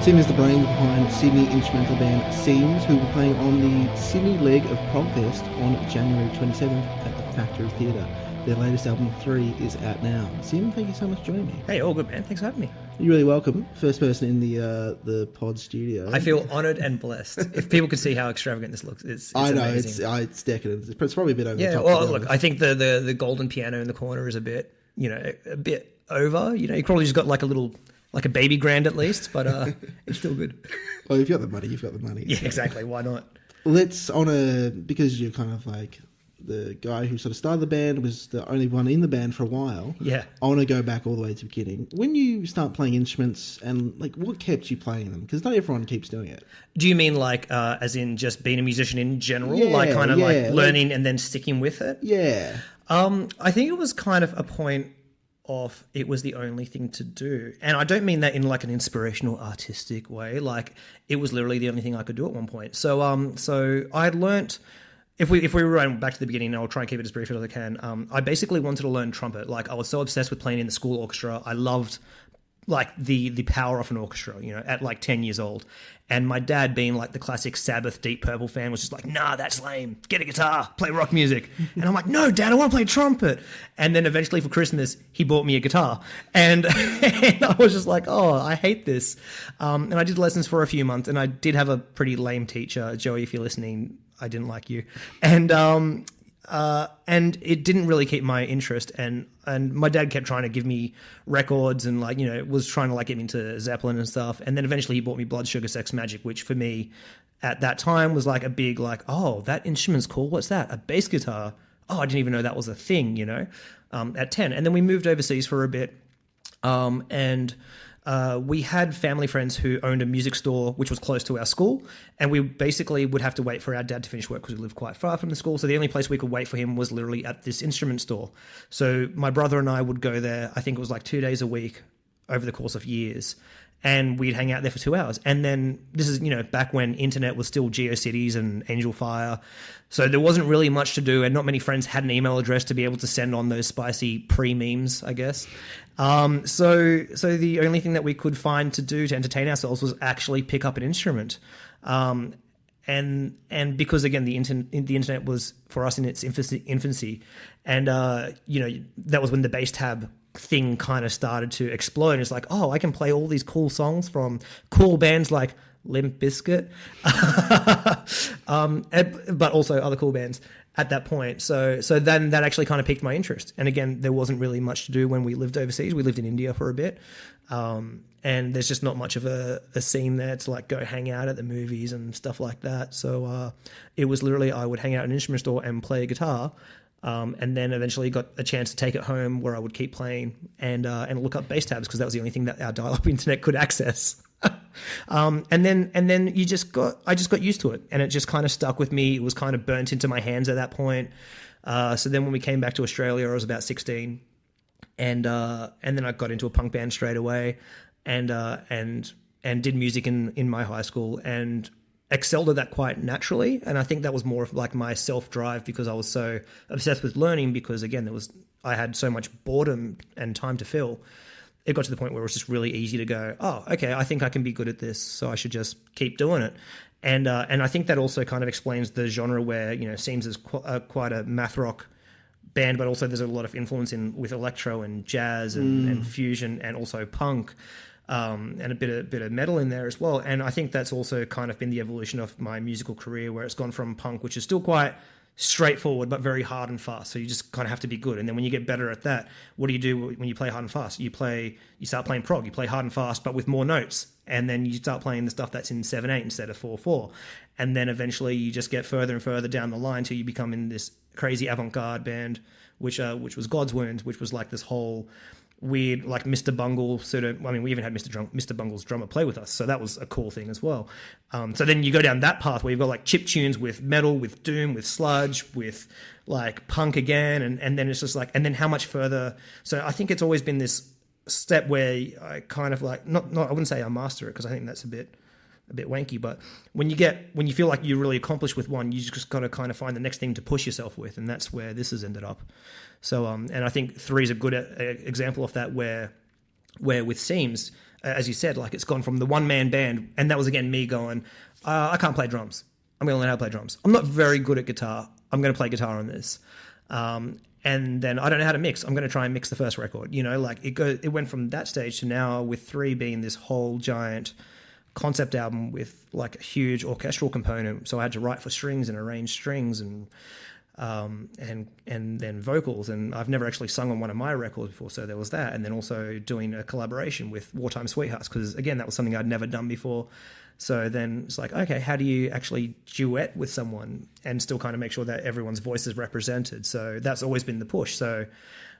Sim is the brains behind Sydney instrumental band Seims, who will be playing on the Sydney leg of Progfest on January 27th at the Factory Theatre. Their latest album, 3, is out now. Sim, thank you so much for joining me. Hey, all good, man. Thanks for having me. You're really welcome. First person in the pod studio. I feel honoured and blessed. If people could see how extravagant this looks, it's I know, amazing. it's decadent. It's probably a bit over the Yeah, top. well, look, I think the golden piano in the corner is a bit over. You know, you probably just got like a baby grand at least, but it's still good. Well, if you've got the money, you've got the money. Yeah, so. exactly. Why not? Let's because you're kind of like the guy who sort of started the band, was the only one in the band for a while. Yeah. I want to go back all the way to the beginning. When you start playing instruments, and like what kept you playing them? Because not everyone keeps doing it. Do you mean like as in just being a musician in general? Yeah, like kind of yeah, like learning and then sticking with it? Yeah. I think it was kind of a point of it was the only thing to do. And I don't mean that in like an inspirational artistic way. Like it was literally the only thing I could do at one point. So I had learnt, if we run back to the beginning, I'll try and keep it as brief as I can. I basically wanted to learn trumpet. Like I was so obsessed with playing in the school orchestra. I loved like the power of an orchestra, you know, at like 10 years old. And my dad, being like the classic Sabbath Deep Purple fan, was just like, nah, that's lame. Get a guitar, play rock music. And I'm like, no, Dad, I want to play trumpet. And then eventually for Christmas, he bought me a guitar. And I was just like, oh, I hate this. And I did lessons for a few months, and I did have a pretty lame teacher. Joey, if you're listening, I didn't like you. And it didn't really keep my interest, and my dad kept trying to give me records and like, you know, was trying to like get me into Zeppelin and stuff. And then eventually he bought me Blood Sugar Sex Magic, which for me at that time was like a big like, oh, that instrument's cool. What's that? A bass guitar. Oh, I didn't even know that was a thing, you know, at 10. And then we moved overseas for a bit. We had family friends who owned a music store which was close to our school, and we basically would have to wait for our dad to finish work because we lived quite far from the school. So the only place we could wait for him was literally at this instrument store. So my brother and I would go there, I think it was like 2 days a week over the course of years, and we'd hang out there for 2 hours. And then this is, you know, back when internet was still GeoCities and Angel Fire. So there wasn't really much to do, and not many friends had an email address to be able to send on those spicy pre-memes, I guess. So the only thing that we could find to do to entertain ourselves was actually pick up an instrument. And because again, the internet was for us in its infancy, and you know, that was when the bass tab thing kind of started to explode. It's like, oh, I can play all these cool songs from cool bands like Limp Bizkit, but also other cool bands at that point. So then that actually kind of piqued my interest. And again, there wasn't really much to do when we lived overseas. We lived in India for a bit. And there's just not much of a scene there to like go hang out at the movies and stuff like that. So it was literally, I would hang out at an instrument store and play a guitar. And then eventually got a chance to take it home where I would keep playing and look up bass tabs because that was the only thing that our dial-up internet could access. And then I just got used to it, and it just kind of stuck with me. It was kind of burnt into my hands at that point. So then when we came back to Australia, I was about 16, and then I got into a punk band straight away, and did music in my high school and excelled at that quite naturally. And I think that was more of like my self-drive because I was so obsessed with learning, because again, I had so much boredom and time to fill. It got to the point where it was just really easy to go, oh, okay, I think I can be good at this, so I should just keep doing it. And I think that also kind of explains the genre where, you know, Seims is quite a math rock band, but also there's a lot of influence with electro and jazz and fusion and also punk. And a bit of metal in there as well. And I think that's also kind of been the evolution of my musical career, where it's gone from punk, which is still quite straightforward but very hard and fast, so you just kind of have to be good. And then when you get better at that, what do you do when you play hard and fast? You start playing prog, you play hard and fast but with more notes, and then you start playing the stuff that's in 7/8 instead of 4/4, and then eventually you just get further and further down the line till you become in this crazy avant-garde band, which was God's Wound, which was like this whole weird, like Mr. Bungle sort of. I mean, we even had Mr. Bungle's drummer play with us, so that was a cool thing as well. So then you go down that path where you've got like chip tunes with metal, with doom, with sludge, with like punk again, and then it's just like, and then how much further? So I think it's always been this step where I kind of like not I wouldn't say I master it, because I think that's a bit wanky, but when you feel like you're really accomplished with one, you just got to kind of find the next thing to push yourself with, and that's where this has ended up. So and I think 3 is a good example of that, where with Seims, as you said, like it's gone from the one-man band, and that was again me going, I can't play drums, I'm going to learn how to play drums, I'm not very good at guitar, I'm going to play guitar on this, and then I don't know how to mix, I'm going to try and mix the first record, like it went from that stage to now with 3 being this whole giant concept album with like a huge orchestral component. So I had to write for strings and arrange strings and then vocals. And I've never actually sung on one of my records before, so there was that. And then also doing a collaboration with Wartime Sweethearts, because again, that was something I'd never done before. So then it's like, okay, how do you actually duet with someone and still kind of make sure that everyone's voice is represented? So that's always been the push. So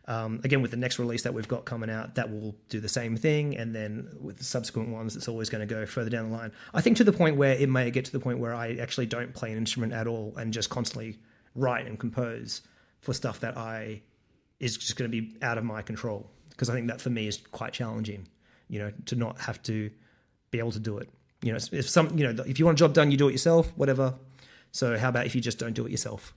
again, with the next release that we've got coming out, that will do the same thing. And then with the subsequent ones, it's always going to go further down the line. I think to the point where it may get to the point where I actually don't play an instrument at all and just constantly write and compose for stuff that is just going to be out of my control. Because I think that for me is quite challenging, to not have to be able to do it. If you want a job done, you do it yourself, whatever. So how about if you just don't do it yourself?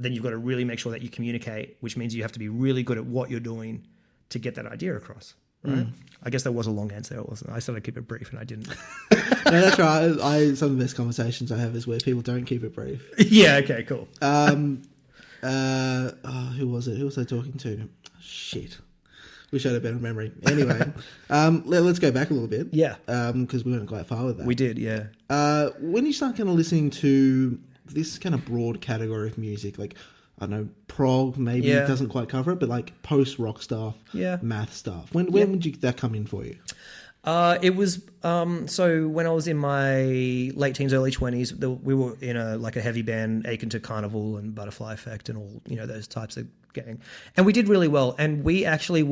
Then you've got to really make sure that you communicate, which means you have to be really good at what you're doing to get that idea across. Right? I guess that was a long answer. It wasn't. I started to keep it brief, and I didn't. No, that's right. Some of the best conversations I have is where people don't keep it brief. Yeah. Okay. Cool. Who was it? Who was I talking to? Shit. Wish I had a better memory. Anyway, let's go back a little bit. Yeah. Because we went quite far with that. We did. Yeah. When you start kind of listening to this kind of broad category of music, like, I don't know, prog maybe doesn't quite cover it, but like post-rock stuff, math stuff. When would that come in for you? It was so when I was in my late teens, early 20s, we were in a heavy band, Akin to Carnival and Butterfly Effect and all, those types of gang. And we did really well. And we actually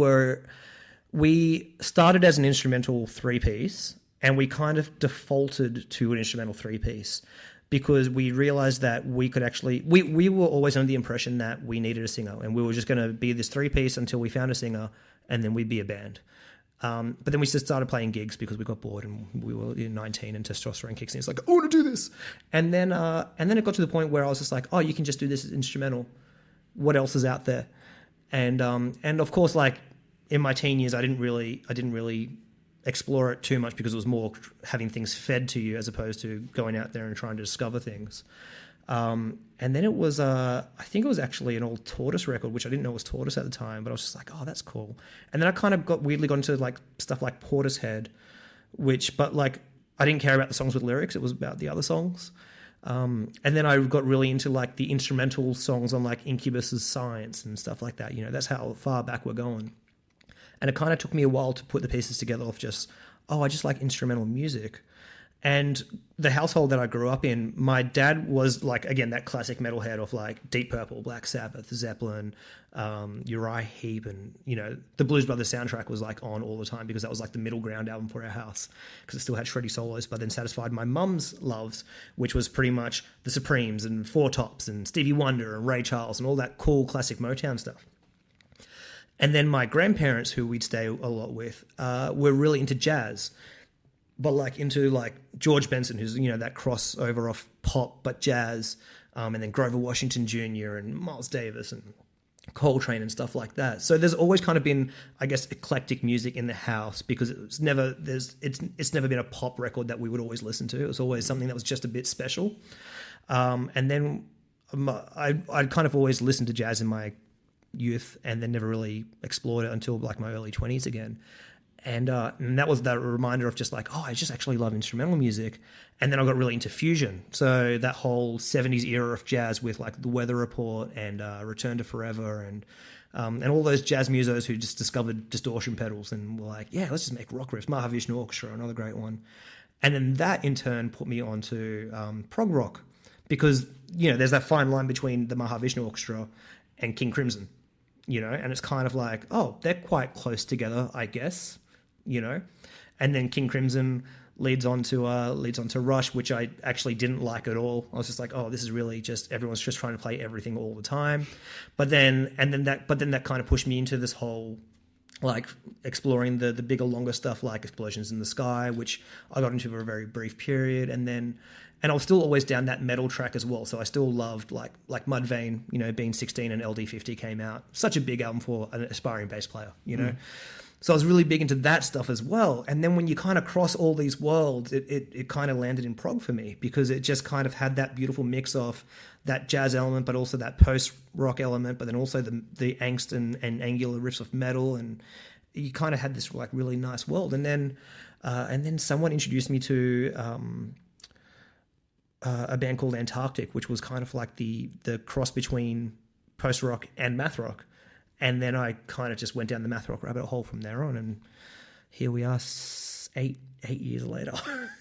we started as an instrumental 3-piece, and we kind of defaulted to an instrumental 3-piece. Because we realized that we could actually... We were always under the impression that we needed a singer, and we were just going to be this 3-piece until we found a singer, and then we'd be a band. But then we just started playing gigs because we got bored, and we were 19 and testosterone kicks in. It's like, I want to do this. And then it got to the point where I was just like, oh, you can just do this as instrumental. What else is out there? And of course, like in my teen years, I didn't really explore it too much because it was more having things fed to you as opposed to going out there and trying to discover things. And then it was, I think it was actually an old Tortoise record, which I didn't know was Tortoise at the time, but I was just like, oh, that's cool. And then I kind of weirdly got into like stuff like Portishead, but like I didn't care about the songs with lyrics. It was about the other songs. And then I got really into like the instrumental songs on like Incubus's Science and stuff like that. That's how far back we're going. And it kind of took me a while to put the pieces together of just, I just like instrumental music. And the household that I grew up in, my dad was like, again, that classic metalhead of like Deep Purple, Black Sabbath, Zeppelin, Uriah Heep, and, the Blues Brothers soundtrack was like on all the time because that was like the middle ground album for our house because it still had shreddy solos, but then satisfied my mum's loves, which was pretty much the Supremes and Four Tops and Stevie Wonder and Ray Charles and all that cool classic Motown stuff. And then my grandparents, who we'd stay a lot with, were really into jazz, but like into like George Benson, who's, that crossover of pop but jazz, and then Grover Washington Jr. and Miles Davis and Coltrane and stuff like that. So there's always kind of been, I guess, eclectic music in the house because it's never been a pop record that we would always listen to. It was always something that was just a bit special. And then I'd kind of always listened to jazz in my youth and then never really explored it until like my early 20s again. And that was that reminder of just like, I just actually love instrumental music. And then I got really into fusion. So that whole 70s era of jazz with like The Weather Report and Return to Forever and And all those jazz musos who just discovered distortion pedals and were like, yeah, let's just make rock riffs. Mahavishnu Orchestra, another great one. And then that in turn put me onto prog rock, because, you know, there's that fine line between the Mahavishnu Orchestra and King Crimson, you know, and it's kind of like, oh, they're quite close together, I guess, you know. And then King Crimson leads on to Rush, which I actually didn't like at all. I was just like, oh, this is really just everyone's just trying to play everything all the time. But then that kind of pushed me into this whole like exploring the bigger, longer stuff like Explosions in the Sky, which I got into for a very brief period, and I was still always down that metal track as well. So I still loved like Mudvayne, you know, being 16 and LD50 came out. Such a big album for an aspiring bass player, you know. So I was really big into that stuff as well. And then when you kind of cross all these worlds, it kind of landed in prog for me, because it just kind of had that beautiful mix of that jazz element, but also that post-rock element, but then also the angst and angular riffs of metal. And you kind of had this like really nice world. And then someone introduced me to a band called Antarctic, which was kind of like the cross between post-rock and math rock. And then I kind of just went down the math rock rabbit hole from there on, and here we are 8 years later.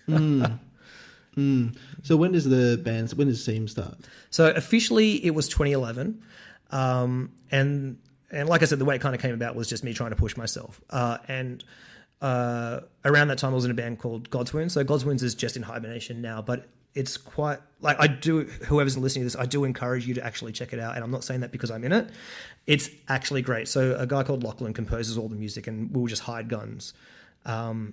So when does Seims start? So officially it was 2011. And like I said, the way it kind of came about was just me trying to push myself. And around that time I was in a band called God's Wounds. So God's Wounds is just in hibernation now, but it's quite like, whoever's listening to this, I do encourage you to actually check it out. And I'm not saying that because I'm in it. It's actually great. So a guy called Lachlan composes all the music, and we were just hired guns. But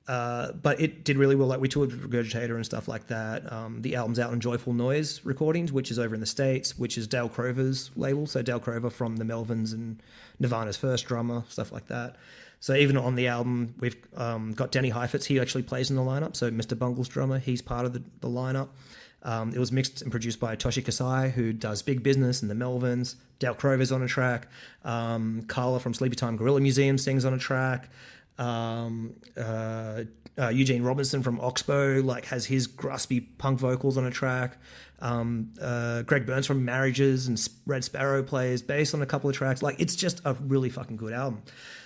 it did really well. Like we toured with Regurgitator and stuff like that. The album's out on Joyful Noise Recordings, which is over in the States, which is Dale Crover's label. So Dale Crover from the Melvins and Nirvana's first drummer, stuff like that. So even on the album, we've got Danny Heifetz. He actually plays in the lineup. So Mr. Bungle's drummer, he's part of the lineup. It was mixed and produced by Toshi Kasai, who does Big Business and the Melvins. Dale Crover's on a track. Carla from Sleepy Time Gorilla Museum sings on a track. Eugene Robinson from Oxbow like has his graspy punk vocals on a track. Greg Burns from Marriages and Red Sparrow plays bass on a couple of tracks. Like, it's just a really fucking good album.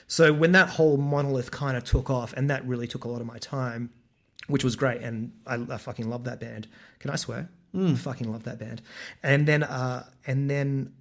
So when that whole monolith kind of took off, and that really took a lot of my time, which was great, and I fucking love that band. Can I swear? I fucking love that band. And then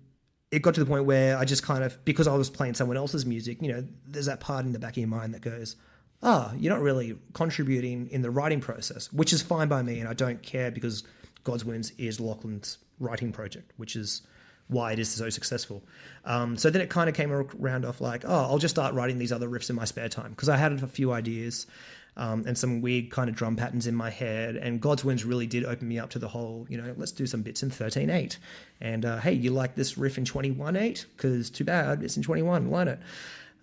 it got to the point where I just kind of, because I was playing someone else's music, you know, there's that part in the back of your mind that goes, you're not really contributing in the writing process, which is fine by me, and I don't care, because God's Wounds is Lachlan's writing project, which is why it is so successful. So then it kind of came around off like, I'll just start writing these other riffs in my spare time, because I had a few ideas and some weird kind of drum patterns in my head, and God's Wounds really did open me up to the whole, you know, let's do some bits in 13/8, and hey, you like this riff in 21/8? Because too bad, it's in 21, learn it.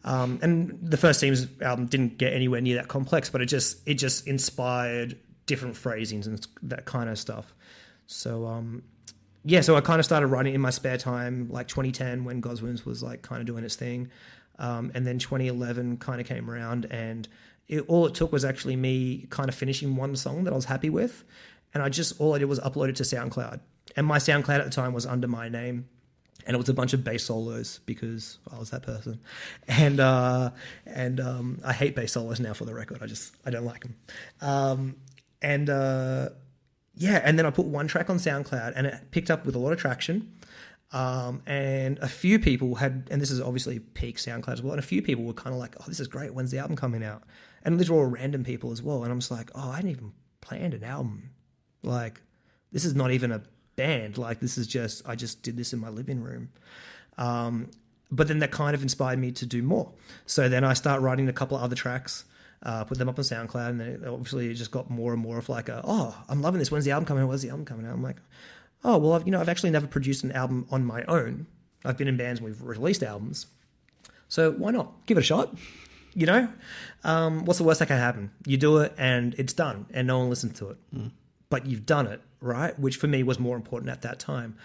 And the first Seims album didn't get anywhere near that complex, but it just inspired different phrasings and that kind of stuff. So so I kind of started writing in my spare time, like 2010 when God's Wounds was like kind of doing its thing, and then 2011 kind of came around, and all it took was actually me kind of finishing one song that I was happy with, and all I did was upload it to SoundCloud, and my SoundCloud at the time was under my name. And it was a bunch of bass solos, because I was that person. And I hate bass solos now, for the record. I don't like them. And then I put one track on SoundCloud, and it picked up with a lot of traction. And a few people and this is obviously peak SoundCloud as well, and a few people were kind of like, this is great, when's the album coming out? And these were all random people as well. And I'm just like, I hadn't even planned an album. Like, this is not even a band, like, this is just, I just did this in my living room. But then that kind of inspired me to do more. So then I start writing a couple of other tracks, put them up on SoundCloud, and then obviously it just got more and more of like I'm loving this, when's the album coming out? I'm like, well, I've actually never produced an album on my own. I've been in bands and we've released albums, so why not give it a shot? You know, what's the worst that can happen? You do it and it's done, and no one listens to it. But you've done it, right? Which for me was more important at that time.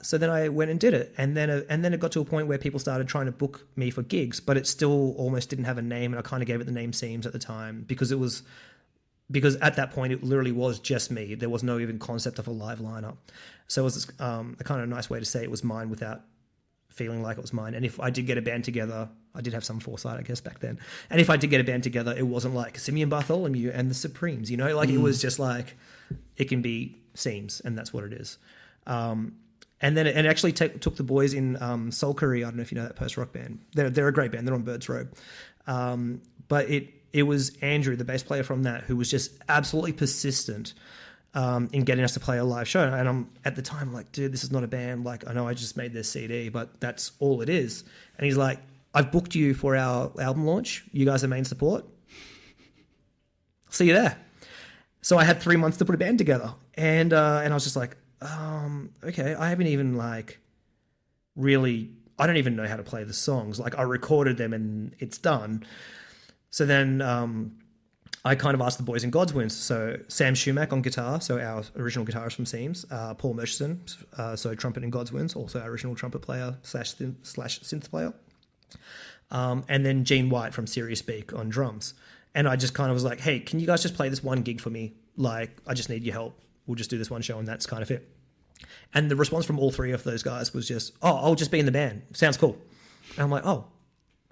So then I went and did it, and then it got to a point where people started trying to book me for gigs, but it still almost didn't have a name, and I kind of gave it the name Seims at the time, because at that point it literally was just me. There was no even concept of a live lineup, so it was a kind of nice way to say it was mine without feeling like it was mine. And if I did get a band together, I did have some foresight, I guess, back then. And if I did get a band together, it wasn't like Simeon Bartholomew and the Supremes, like it was just like, it can be Seims, and that's what it is. And then it actually took the boys in Soul Curry. I don't know if you know that post-rock band. They're a great band. They're on Bird's Road. But it was Andrew, the bass player from that, who was just absolutely persistent in getting us to play a live show. And I'm at the time like, dude, this is not a band. Like, I know I just made this CD, but that's all it is. And he's like, I've booked you for our album launch. You guys are main support. See you there. So I had 3 months to put a band together. And I was just like, okay, I haven't even like really, I don't even know how to play the songs. Like I recorded them and it's done. So then I kind of asked the boys in Godswinds. So Sam Shumack on guitar, so our original guitarist from Seims, Paul Murchison, so trumpet in Godswinds, also our original trumpet player / synth player. And then Gene White from Serious Beak on drums. And I just kind of was like, hey, can you guys just play this one gig for me? Like, I just need your help. We'll just do this one show, and that's kind of it. And the response from all three of those guys was just, oh, I'll just be in the band. Sounds cool. And I'm like, oh,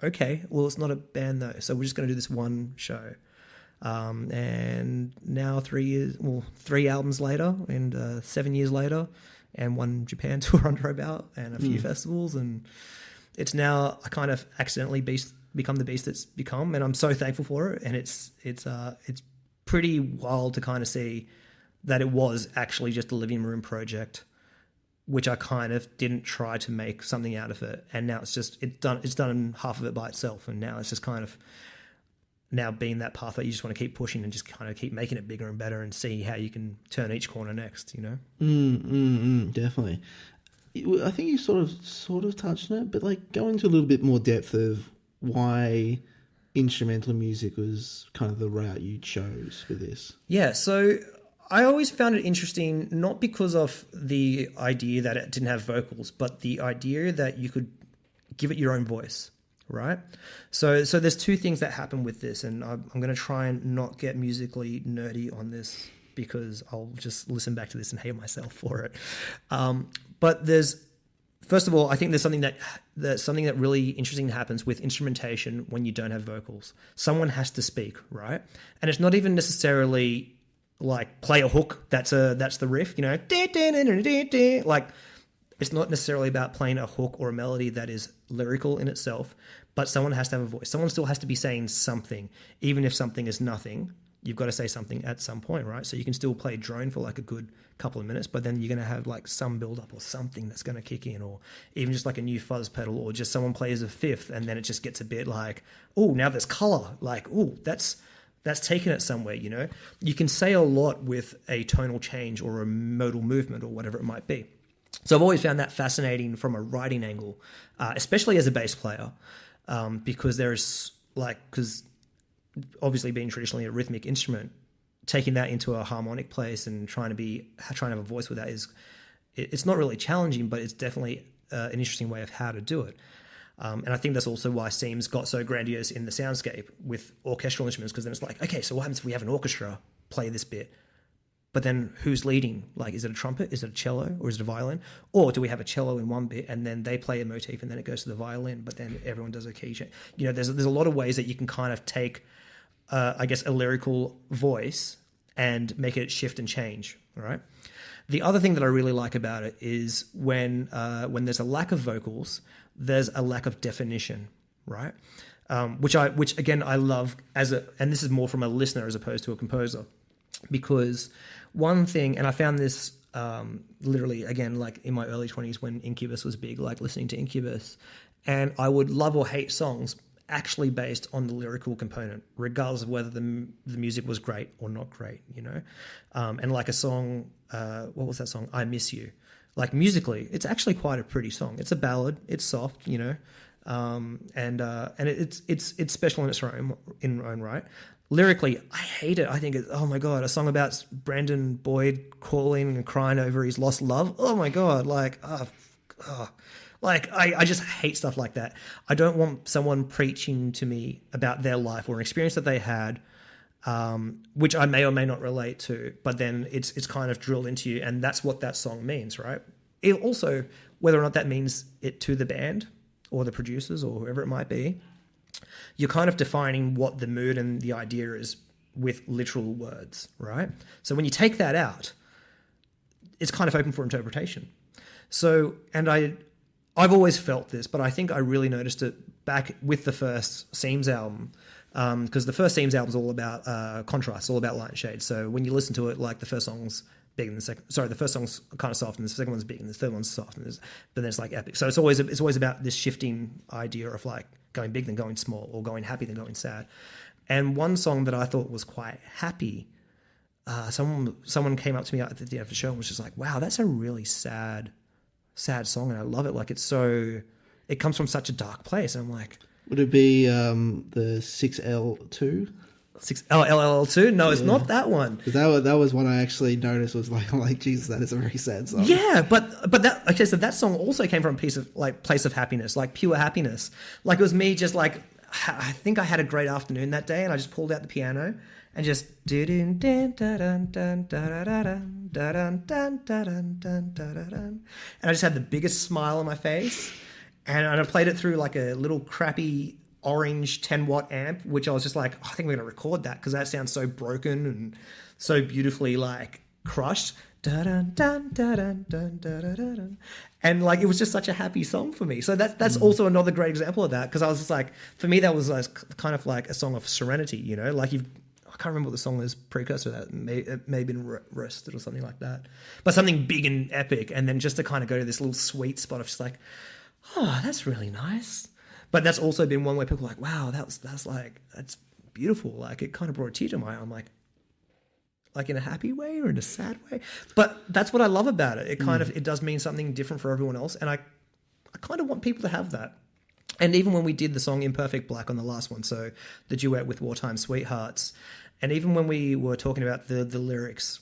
okay. Well, it's not a band, though. So we're just going to do this one show. And now 3 albums later and 7 years later, and one Japan tour under our belt and a few festivals. And it's now I kind of accidentally become the beast that's become. And I'm so thankful for it. And it's pretty wild to kind of see that it was actually just a living room project, which I kind of didn't try to make something out of it. And now it's done half of it by itself. And now it's just kind of now being that path that you just want to keep pushing and just kind of keep making it bigger and better and see how you can turn each corner next, Definitely. I think you sort of touched on it, but like go into a little bit more depth of why instrumental music was kind of the route you chose for this. Yeah, so I always found it interesting, not because of the idea that it didn't have vocals, but the idea that you could give it your own voice, right? So there's two things that happen with this, and I'm going to try and not get musically nerdy on this because I'll just listen back to this and hate myself for it. But first of all, I think there's something that really interesting happens with instrumentation when you don't have vocals. Someone has to speak, right? And it's not even necessarily like play a hook. That's the riff, like it's not necessarily about playing a hook or a melody that is lyrical in itself, but someone has to have a voice. Someone still has to be saying something, even if something is nothing. You've got to say something at some point, right? So you can still play drone for like a good couple of minutes, but then you're going to have like some build up or something that's going to kick in, or even just like a new fuzz pedal, or just someone plays a fifth and then it just gets a bit like, oh, now there's color. Like, oh, that's taken it somewhere, You can say a lot with a tonal change or a modal movement or whatever it might be. So I've always found that fascinating from a writing angle, especially as a bass player, because because obviously being traditionally a rhythmic instrument, taking that into a harmonic place and trying to have a voice with that it's not really challenging, but it's definitely an interesting way of how to do it. And I think that's also why Seims got so grandiose in the soundscape with orchestral instruments, because then it's like, okay, so what happens if we have an orchestra play this bit? But then who's leading? Like, is it a trumpet? Is it a cello? Or is it a violin? Or do we have a cello in one bit and then they play a motif and then it goes to the violin, but then everyone does a key change? There's a lot of ways that you can kind of take, I guess, a lyrical voice and make it shift and change, right? The other thing that I really like about it is when there's a lack of vocals, there's a lack of definition, right? Which again I love and this is more from a listener as opposed to a composer, because one thing, and I found this literally again like in my early 20s when Incubus was big, like listening to Incubus, and I would love or hate songs actually based on the lyrical component, regardless of whether the music was great or not great, and like a song, what was that song? I Miss You. Like musically, it's actually quite a pretty song. It's a ballad. It's soft, and it's special in its own right. Lyrically, I hate it. I think it's, oh my God, a song about Brandon Boyd calling and crying over his lost love. Oh my God, like, I just hate stuff like that. I don't want someone preaching to me about their life or an experience that they had, which I may or may not relate to, but then it's kind of drilled into you, and that's what that song means, right? it also, whether or not that means it to the band or the producers or whoever it might be, you're kind of defining what the mood and the idea is with literal words, right? So when you take that out, it's kind of open for interpretation. So, and I've always felt this, but I think I really noticed it back with the first Seims album, because the first Seims album is all about contrast, all about light and shade. So when you listen to it, like the first song's big and the second, sorry, the first song's kind of soft and the second one's big and the third one's soft, but then it's like epic. So it's always about this shifting idea of like going big then going small, or going happy then going sad. And one song that I thought was quite happy, someone came up to me at the end of the show and was just like, "Wow, that's a really sad song," and I love it. Like it comes from such a dark place. And I'm like, would it be the 6L2? LLL2? No, it's not that one. Because that was one I actually noticed was like, I'm like, Jesus, that is a very sad song. Yeah, but that, okay, so that song also came from a place of happiness, like pure happiness. Like it was me just like, I think I had a great afternoon that day, and I just pulled out the piano and just and I just had the biggest smile on my face, and I played it through like a little crappy orange 10-watt amp, which I was just like, I think we're going to record that because that sounds so broken and so beautifully like crushed. And like it was just such a happy song for me. So that's also another great example of that, because I was just like, for me that was like kind of like a song of serenity, you know, like I can't remember what the song is precursor to that. It may have been Rested or something like that, but something big and epic, and then just to kind of go to this little sweet spot of just like, oh, that's really nice. But that's also been one where people are like, wow, that's beautiful. Like it kind of brought a tear to my eye. I'm like in a happy way or in a sad way. But that's what I love about it. It kind of, it does mean something different for everyone else. And I kind of want people to have that. And even when we did the song Imperfect Black on the last one, so the duet with Wartime Sweethearts, and even when we were talking about the lyrics,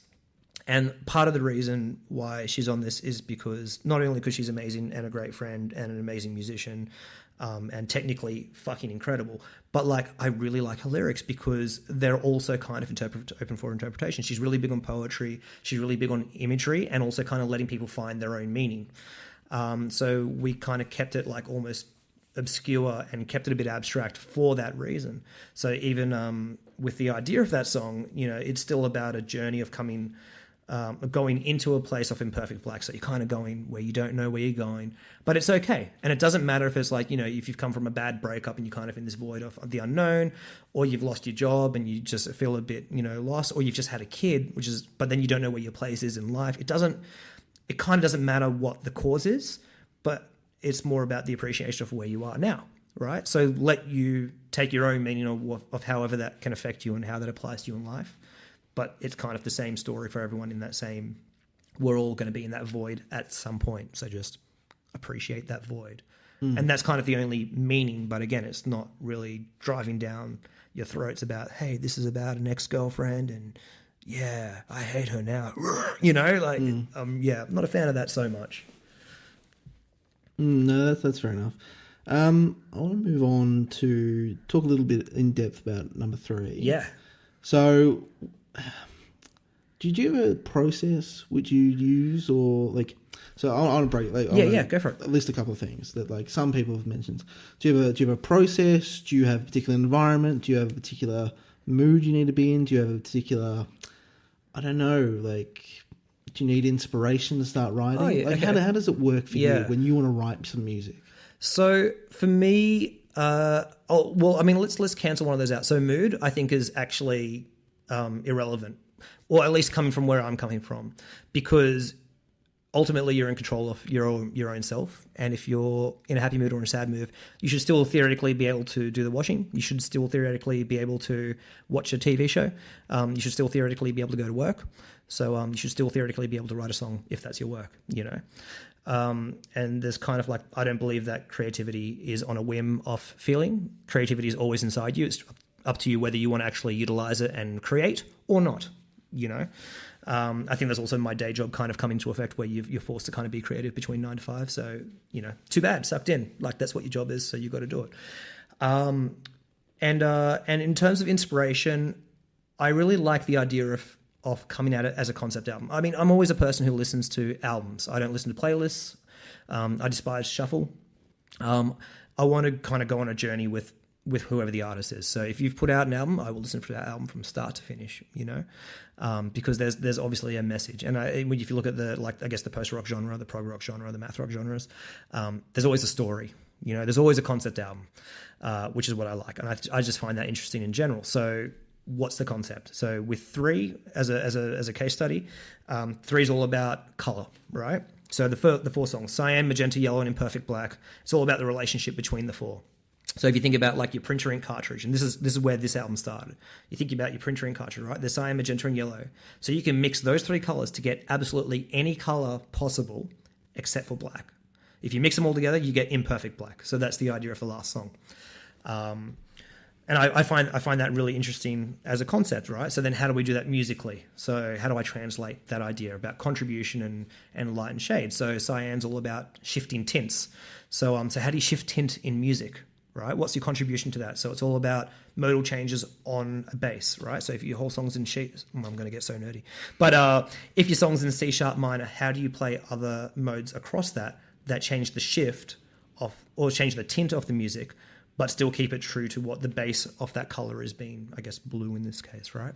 and part of the reason why she's on this is because not only because she's amazing and a great friend and an amazing musician, and technically fucking incredible, but like I really like her lyrics because they're also kind of open for interpretation. She's really big on poetry, she's really big on imagery, and also kind of letting people find their own meaning. So we kind of kept it like almost obscure and kept it a bit abstract for that reason. So even with the idea of that song, you know, it's still about a journey of going into a place of imperfect black. So you're kind of going where you don't know where you're going, but it's okay. And it doesn't matter if it's like, you know, if you've come from a bad breakup and you're kind of in this void of the unknown, or you've lost your job and you just feel a bit, you know, lost, or you've just had a kid, but then you don't know where your place is in life. It kind of doesn't matter what the cause is, but it's more about the appreciation of where you are now, right? So let you take your own meaning of however that can affect you and how that applies to you in life. But it's kind of the same story for everyone in that same, we're all going to be in that void at some point. So just appreciate that void. And that's kind of the only meaning. But again, it's not really driving down your throats about, hey, this is about an ex-girlfriend and yeah, I hate her now. You know, like, yeah, I'm not a fan of that so much. No, that's fair enough. I want to move on to talk a little bit in depth about number 3. Yeah. So, did you have a process which you use, or like? So I want to break. Like, go for it. List a couple of things that like some people have mentioned. Do you have a process? Do you have a particular environment? Do you have a particular mood you need to be in? Do you have a particular, I don't know, like, do you need inspiration to start writing? Oh, yeah, like, okay. how does it work for you when you want to write some music? So for me, let's cancel one of those out. So mood, I think, is actually irrelevant, or at least coming from where I'm coming from, because ultimately you're in control of your own self. And if you're in a happy mood or in a sad mood, you should still theoretically be able to do the washing. You should still theoretically be able to watch a TV show. You should still theoretically be able to go to work. So you should still theoretically be able to write a song if that's your work, you know. And there's kind of like, I don't believe that creativity is on a whim of feeling. Creativity is always inside you. It's up to you whether you want to actually utilize it and create or not, you know. I think there's also my day job kind of come into effect where you're forced to kind of be creative between 9 to 5. So, you know, too bad, sucked in. Like, that's what your job is, so you got to do it. And in terms of inspiration, I really like the idea of coming at it as a concept album. I mean, I'm always a person who listens to albums. I don't listen to playlists. I despise shuffle. I want to kind of go on a journey with whoever the artist is. So if you've put out an album, I will listen to that album from start to finish, because there's obviously a message. And if you look at the post-rock genre, the prog rock genre, the math rock genres, there's always a story. There's always a concept album, which is what I like. And I just find that interesting in general. So what's the concept? So with 3 as a case study, 3 is all about color, right? So the 4 songs, Cyan, Magenta, Yellow, and Imperfect Black, it's all about the relationship between the 4. So if you think about like your printer ink cartridge, and this is where this album started. You think about your printer ink cartridge, right? There's cyan, magenta, and yellow. So you can mix those 3 colors to get absolutely any color possible except for black. If you mix them all together, you get imperfect black. So that's the idea of the last song. And I find that really interesting as a concept, right? So then how do we do that musically? So how do I translate that idea about contribution and light and shade? So cyan's all about shifting tints. So how do you shift tint in music, right? What's your contribution to that? So it's all about modal changes on a bass, right? So if your whole song's in I'm going to get so nerdy. But if your song's in C sharp minor, how do you play other modes across that change the shift or change the tint of the music, but still keep it true to what the base of that color is being, I guess, blue in this case, right?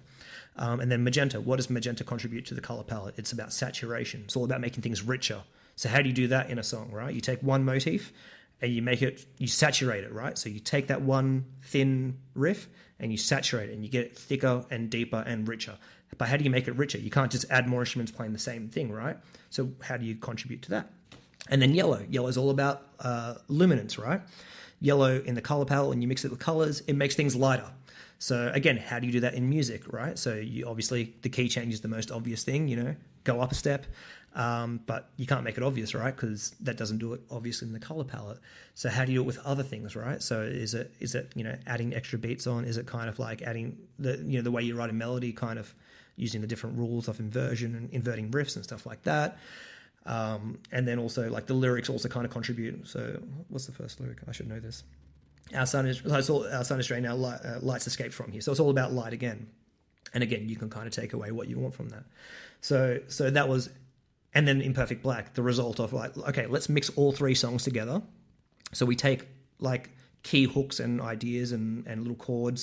And then magenta, what does magenta contribute to the color palette? It's about saturation. It's all about making things richer. So how do you do that in a song, right? You take one motif and you saturate it, right? So you take that one thin riff and you saturate it and you get it thicker and deeper and richer. But how do you make it richer? You can't just add more instruments playing the same thing, right? So how do you contribute to that? And then yellow. Yellow is all about luminance, right? Yellow in the color palette, when you mix it with colors, it makes things lighter. So again, how do you do that in music, right? So you obviously, the key change is the most obvious thing, go up a step, but you can't make it obvious, right? Because that doesn't do it obviously in the color palette. So how do you do it with other things, right? So is it adding extra beats on? Is it kind of like adding the way you write a melody, kind of using the different rules of inversion and inverting riffs and stuff like that? And then also like the lyrics also kind of contribute. So what's the first lyric? I should know this. Our sun is straight now. Lights escape from here. So it's all about light again. And again, you can kind of take away what you want from that. So that was, and then Imperfect Black, the result of like, okay, let's mix all 3 songs together. So we take like key hooks and ideas and little chord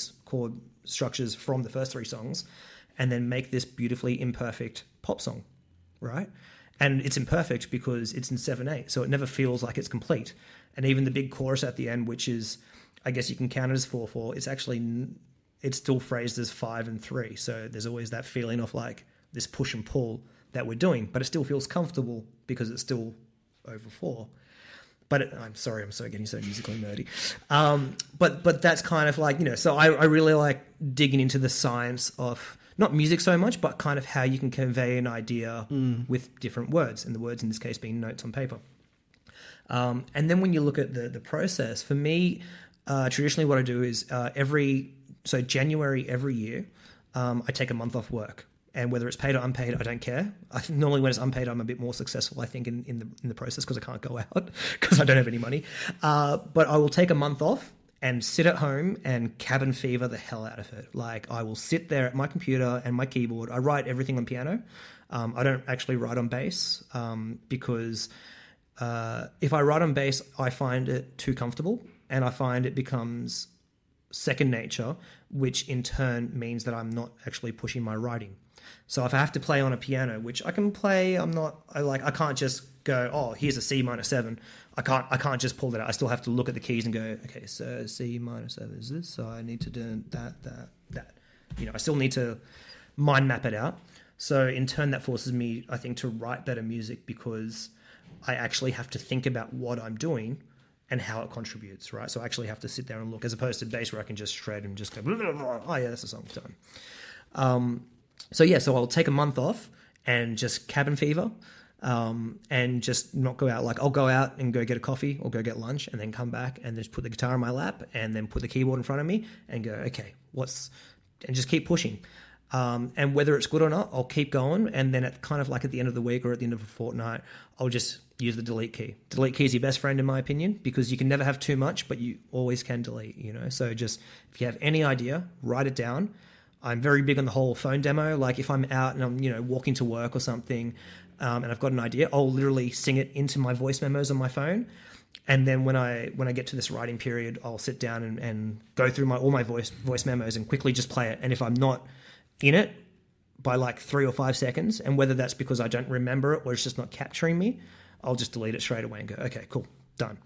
structures from the first 3 songs, and then make this beautifully imperfect pop song, right? And it's imperfect because it's in 7/8, so it never feels like it's complete. And even the big chorus at the end, which is, I guess you can count it as 4/4, it's still phrased as 5 and 3. So there's always that feeling of like this push and pull that we're doing, but it still feels comfortable because it's still over 4. But I'm sorry, I'm getting so musically nerdy. But that's kind of like, so I really like digging into the science of not music so much, but kind of how you can convey an idea with different words, and the words in this case being notes on paper. And then when you look at the process, for me, traditionally what I do is January every year, I take a month off work. And whether it's paid or unpaid, I don't care. Normally when it's unpaid, I'm a bit more successful, I think, in the process because I can't go out because I don't have any money. But I will take a month off and sit at home and cabin fever the hell out of it. Like I will sit there at my computer and my keyboard. I write everything on piano. I don't actually write on bass because if I write on bass, I find it too comfortable and I find it becomes second nature, which in turn means that I'm not actually pushing my writing. So if I have to play on a piano, which I can play, I can't just go, oh, here's a C minor 7. I can't just pull that out. I still have to look at the keys and go, okay, so C minor 7 is this. So I need to do that. I still need to mind map it out. So in turn, that forces me, I think, to write better music because I actually have to think about what I'm doing and how it contributes, right? So I actually have to sit there and look, as opposed to bass where I can just shred and just go, blah, blah, blah. Oh yeah, that's the song, done. So I'll take a month off and just cabin fever and just not go out. Like I'll go out and go get a coffee or go get lunch and then come back and just put the guitar in my lap and then put the keyboard in front of me and go, okay, and just keep pushing. And whether it's good or not, I'll keep going. And then at kind of like at the end of the week or at the end of a fortnight, I'll just use the delete key. Delete key is your best friend in my opinion, because you can never have too much, but you always can delete, So just, if you have any idea, write it down. I'm very big on the whole phone demo. Like if I'm out and I'm, walking to work or something, and I've got an idea, I'll literally sing it into my voice memos on my phone. And then when I get to this writing period, I'll sit down and go through all my voice memos and quickly just play it. And if I'm not in it by like 3 or 5 seconds, and whether that's because I don't remember it or it's just not capturing me, I'll just delete it straight away and go, okay, cool, done.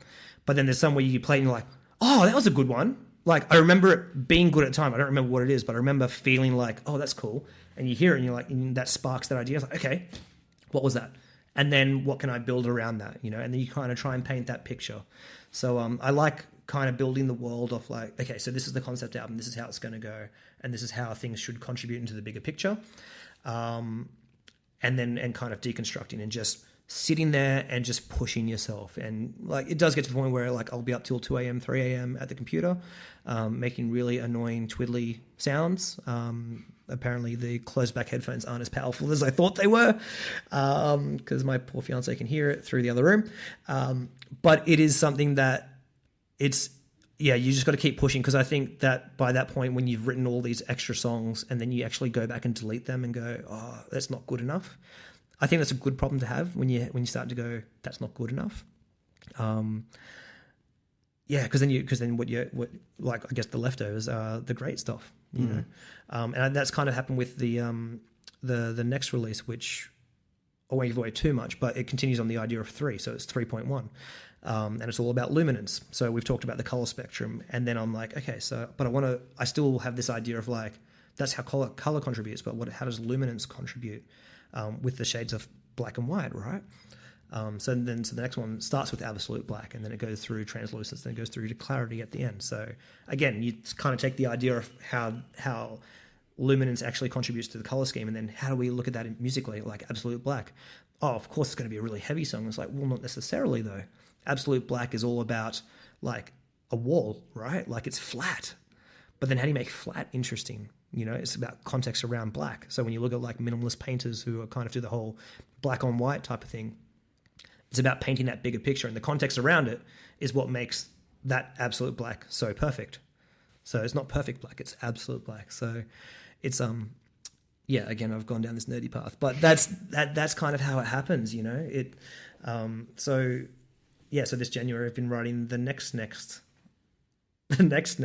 But then there's some where you play and you're like, oh, that was a good one. Like I remember it being good at the time. I don't remember what it is, but I remember feeling like, oh, that's cool. And you hear it and you're like, and that sparks that idea. I was like, okay, what was that? And then what can I build around that, and then you kind of try and paint that picture. So I like kind of building the world of like, okay, so this is the concept album, this is how it's going to go, and this is how things should contribute into the bigger picture. And kind of deconstructing and just sitting there and just pushing yourself. And like it does get to the point where like I'll be up till 2 a.m., 3 a.m. at the computer, making really annoying twiddly sounds. Apparently the closed back headphones aren't as powerful as I thought they were, because my poor fiance can hear it through the other room. But it is something that you just got to keep pushing, because I think that by that point when you've written all these extra songs and then you actually go back and delete them and go, oh, that's not good enough. I think that's a good problem to have when you start to go, that's not good enough. Because then what like I guess the leftovers are the great stuff, you know. And that's kind of happened with the next release, which I won't give away too much, but it continues on the idea of 3, so it's 3.1, and it's all about luminance. So we've talked about the color spectrum, and then I'm like, okay, but I still have this idea of like that's how color contributes, but how does luminance contribute with the shades of black and white, right? So the next one starts with absolute black, and then it goes through translucence, then it goes through to clarity at the end. So again, you kind of take the idea of how luminance actually contributes to the color scheme, and then how do we look at that musically, like absolute black? Oh, of course it's going to be a really heavy song. It's like, well, not necessarily though. Absolute black is all about like a wall, right? Like it's flat, but then how do you make flat interesting? It's about context around black. So when you look at like minimalist painters who are kind of do the whole black on white type of thing, it's about painting that bigger picture, and the context around it is what makes that absolute black so perfect. So it's not perfect black, it's absolute black. So it's again, I've gone down this nerdy path, but that's kind of how it happens, so this January I've been writing the next release. The next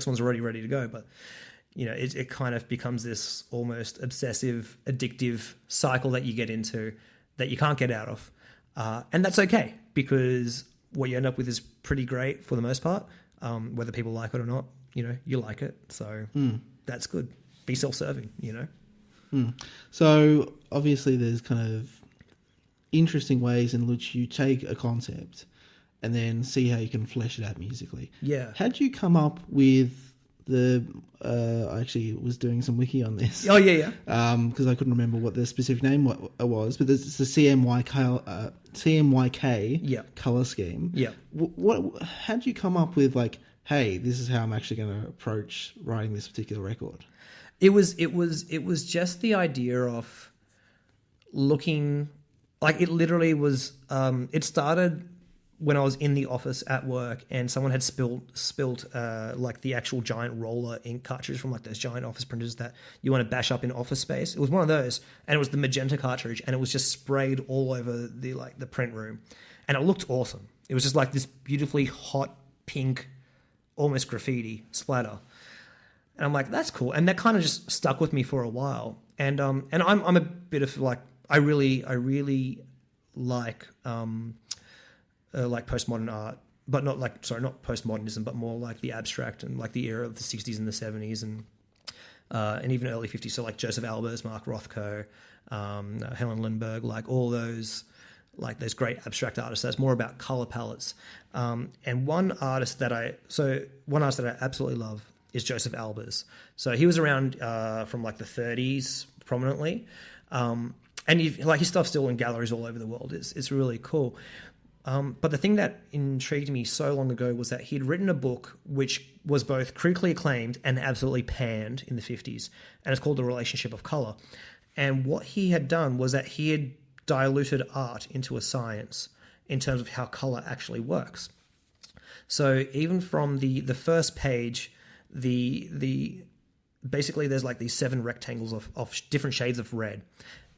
one's already ready to go, but it kind of becomes this almost obsessive, addictive cycle that you get into that you can't get out of. And that's okay, because what you end up with is pretty great for the most part. Whether people like it or not, you like it. So that's good. Be self-serving, So obviously there's kind of interesting ways in which you take a concept and then see how you can flesh it out musically. Yeah. How did you come up with I actually was doing some wiki on this. Oh, yeah. Because I couldn't remember what the specific name was, but it's the CMYK color scheme. Yeah. How did you come up with like, hey, this is how I'm actually going to approach writing this particular record? It was just the idea of looking like it literally was. It started when I was in the office at work, and someone had spilled like the actual giant roller ink cartridge from like those giant office printers that you want to bash up in office space. It was one of those, and it was the Magenta cartridge, and it was just sprayed all over the print room, and it looked awesome. It was just like this beautifully hot pink, almost graffiti splatter, and I'm like, that's cool, and that kind of just stuck with me for a while. And I'm a bit of like I really like postmodern art, but not postmodernism, but more like the abstract and like the era of the 60s and the 70s and even early 50s. So like Joseph Albers, Mark Rothko, Helen Lindbergh, like all those, like those great abstract artists. That's more about color palettes. And one artist that I absolutely love is Joseph Albers. So he was around from like the 30s prominently. And his stuff's still in galleries all over the world. It's really cool. But the thing that intrigued me so long ago was that he'd written a book which was both critically acclaimed and absolutely panned in the 50s, and it's called The Relationship of Color. And what he had done was that he had diluted art into a science in terms of how color actually works. So even from the first page, the basically there's like these 7 rectangles of different shades of red.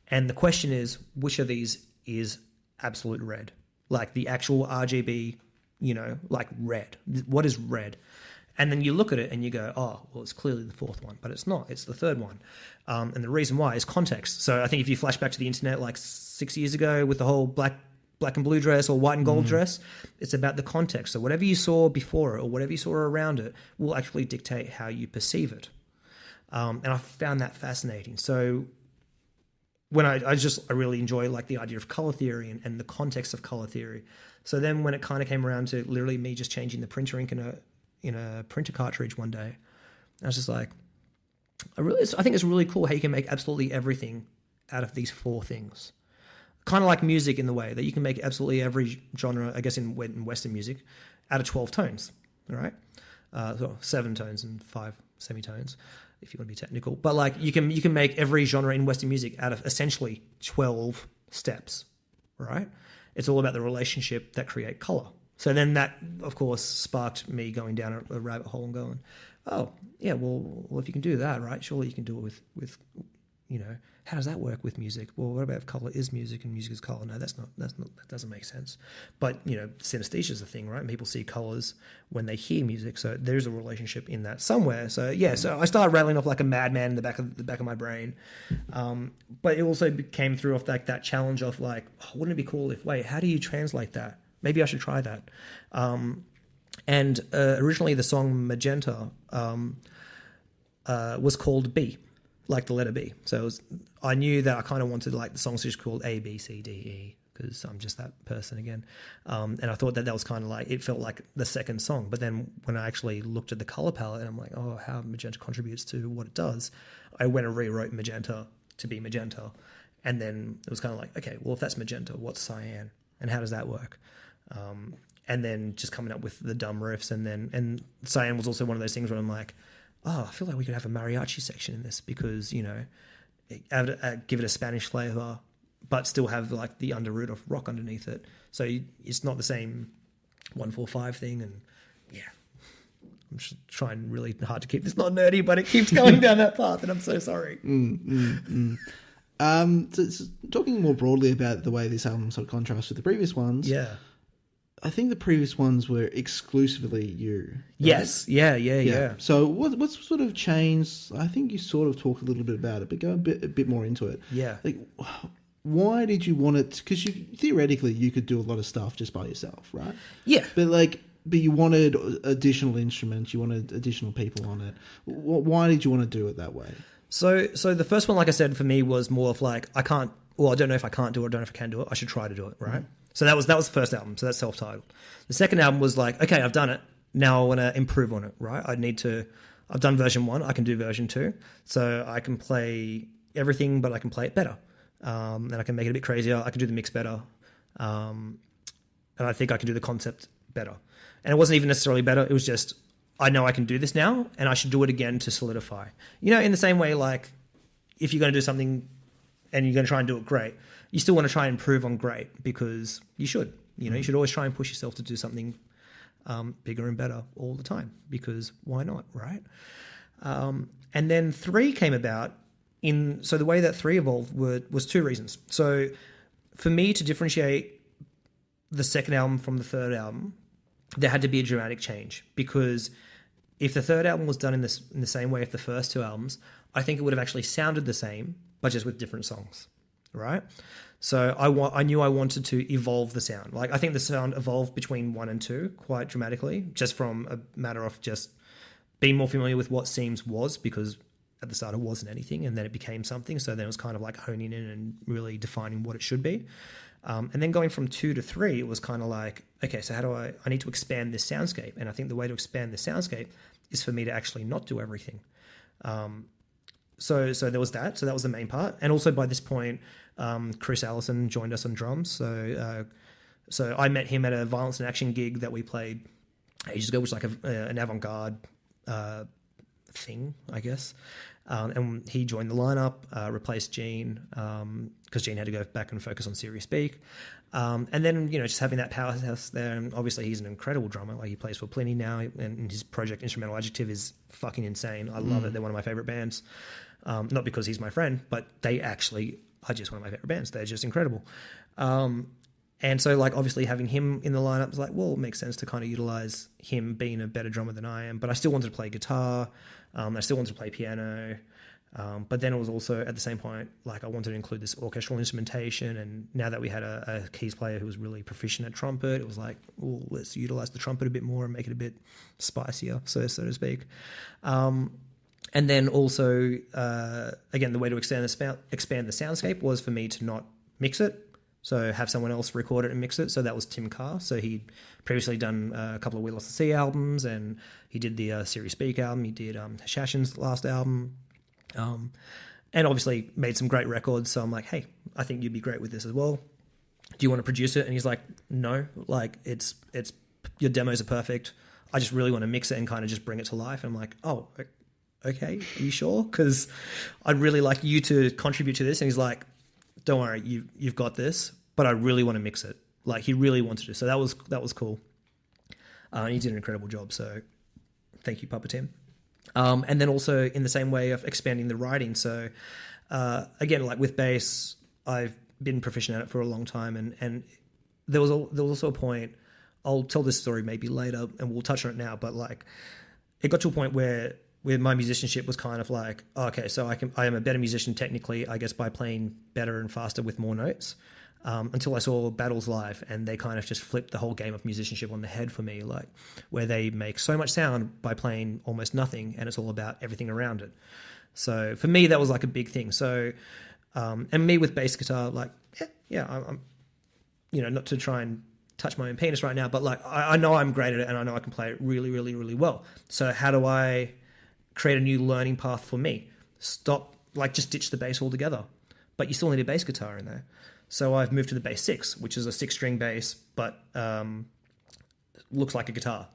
And the question is, which of these is absolute red? Like the actual RGB, like red. What is red? And then you look at it and you go, oh, well, it's clearly the 4th one, but it's not. It's the 3rd one. And the reason why is context. So I think if you flash back to the internet like 6 years ago with the whole black and blue dress or white and gold dress, it's about the context. So whatever you saw before it or whatever you saw around it will actually dictate how you perceive it. And I found that fascinating. So when I really enjoy like the idea of color theory and the context of color theory. So then when it kind of came around to literally me just changing the printer ink in a printer cartridge one day, I was just like, I think it's really cool how you can make absolutely everything out of these 4 things. Kind of like music in the way that you can make absolutely every genre, I guess in Western music, out of 12 tones, all right? So 7 tones and 5 semitones, if you want to be technical. But like you can make every genre in Western music out of essentially 12 steps, right? It's all about the relationship that create color. So then that, of course, sparked me going down a rabbit hole and going, oh, yeah, well, if you can do that, right, surely you can do it with how does that work with music? Well, what about if color is music and music is color? No, that doesn't make sense. But, synesthesia is a thing, right? And people see colors when they hear music. So there's a relationship in that somewhere. So, yeah, so I started rattling off like a madman in the back of my brain. But it also came through off like that challenge of like, oh, wouldn't it be cool if, wait, how do you translate that? Maybe I should try that. And originally the song Magenta was called B, like the letter B. So I knew that I kind of wanted like the songs just called A, B, C, D, E, because I'm just that person again. And I thought that was kind of like, it felt like the second song. But then when I actually looked at the color palette and I'm like, oh, how Magenta contributes to what it does, I went and rewrote Magenta to be Magenta. And then it was kind of like, okay, well, if that's Magenta, what's cyan? And how does that work? And then just coming up with the dumb riffs. And cyan was also one of those things where I'm like, oh, I feel like we could have a mariachi section in this because, give it a Spanish flavor, but still have like the underroot of rock underneath it. So it's not the same 1-4-5 thing. And yeah, I'm just trying really hard to keep this not nerdy, but it keeps going down that path and I'm so sorry. So talking more broadly about the way this album sort of contrasts with the previous ones. Yeah. I think the previous ones were exclusively you. Right? Yes. Yeah. So what's sort of changed? I think you sort of talk a little bit about it, but go a bit more into it. Yeah. Like, why did you want it? Because theoretically you could do a lot of stuff just by yourself, right? Yeah. But you wanted additional instruments, you wanted additional people on it. Why did you want to do it that way? So the first one, like I said, for me was more of like, I don't know if I can't do it, I don't know if I can do it, I should try to do it, right? Mm-hmm. So that was the first album, so that's self-titled. The second album was like, okay, I've done it, now I want to improve on it, right? I've done version 1, I can do version 2, so I can play everything, but I can play it better. And I can make it a bit crazier, I can do the mix better, and I think I can do the concept better. And it wasn't even necessarily better, it was just, I know I can do this now, and I should do it again to solidify. In the same way, like, if you're going to do something and you're going to try and do it great, you still want to try and improve on great because you should. You should always try and push yourself to do something bigger and better all the time because why not, right? And then 3 came about so the way that 3 evolved was 2 reasons. So for me to differentiate the second album from the third album, there had to be a dramatic change because if the third album was done in the same way as the first 2 albums, I think it would have actually sounded the same, but just with different songs, right? So I knew I wanted to evolve the sound. Like I think the sound evolved between 1 and 2 quite dramatically, just from a matter of just being more familiar with what Seims was, because at the start it wasn't anything, and then it became something. So then it was kind of like honing in and really defining what it should be. And then going from 2 to 3, it was kind of like, okay, so how do I need to expand this soundscape? And I think the way to expand the soundscape is for me to actually not do everything. So there was that. So that was the main part. And also by this point, Chris Allison joined us on drums. So I met him at a Violence and Action gig that we played ages ago, which was like an avant-garde thing, I guess. And he joined the lineup, replaced Gene, because Gene had to go back and focus on Serious Speak. And then, just having that powerhouse there, and obviously he's an incredible drummer. Like, he plays for Pliny now, and his project Instrumental Adjective is fucking insane. I love it. They're one of my favorite bands. Not because he's my friend, but they actually are just one of my favorite bands. They're just incredible. And so, like, obviously having him in the lineup was like, well, it makes sense to kind of utilize him being a better drummer than I am. But I still wanted to play guitar. I still wanted to play piano. But then it was also, at the same point, like, I wanted to include this orchestral instrumentation. And now that we had a keys player who was really proficient at trumpet, it was like, well, let's utilize the trumpet a bit more and make it a bit spicier, so to speak. And then also, again, the way to expand the soundscape was for me to not mix it. So have someone else record it and mix it. So that was Tim Carr. So he'd previously done a couple of We Lost the Sea albums, and he did the Serious Speak album. He did Shashin's last album, and obviously made some great records. So I'm like, hey, I think you'd be great with this as well. Do you want to produce it? And he's like, no, like it's your demos are perfect. I just really want to mix it and kind of just bring it to life. And I'm like, oh, okay, are you sure? Because I'd really like you to contribute to this. And he's like, don't worry, you've got this, but I really want to mix it. Like, he really wanted to. So that was cool. And he did an incredible job. So thank you, Papa Tim. And then also in the same way of expanding the writing. So again, like with bass, I've been proficient at it for a long time. And there was also a point, I'll tell this story maybe later and we'll touch on it now, but like it got to a point where my musicianship was kind of like, oh, okay, so I am a better musician technically, I guess, by playing better and faster with more notes. Until I saw Battles live, and they kind of just flipped the whole game of musicianship on the head for me, like where they make so much sound by playing almost nothing, and it's all about everything around it. So for me, that was like a big thing. So, and me with bass guitar, like, I'm not to try and touch my own penis right now, but like I know I'm great at it, and I know I can play it really, really, really well. So how do I create a new learning path for me? Stop, like, just ditch the bass altogether, but you still need a bass guitar in there. So I've moved to the bass 6, which is a 6-string bass, but looks like a guitar.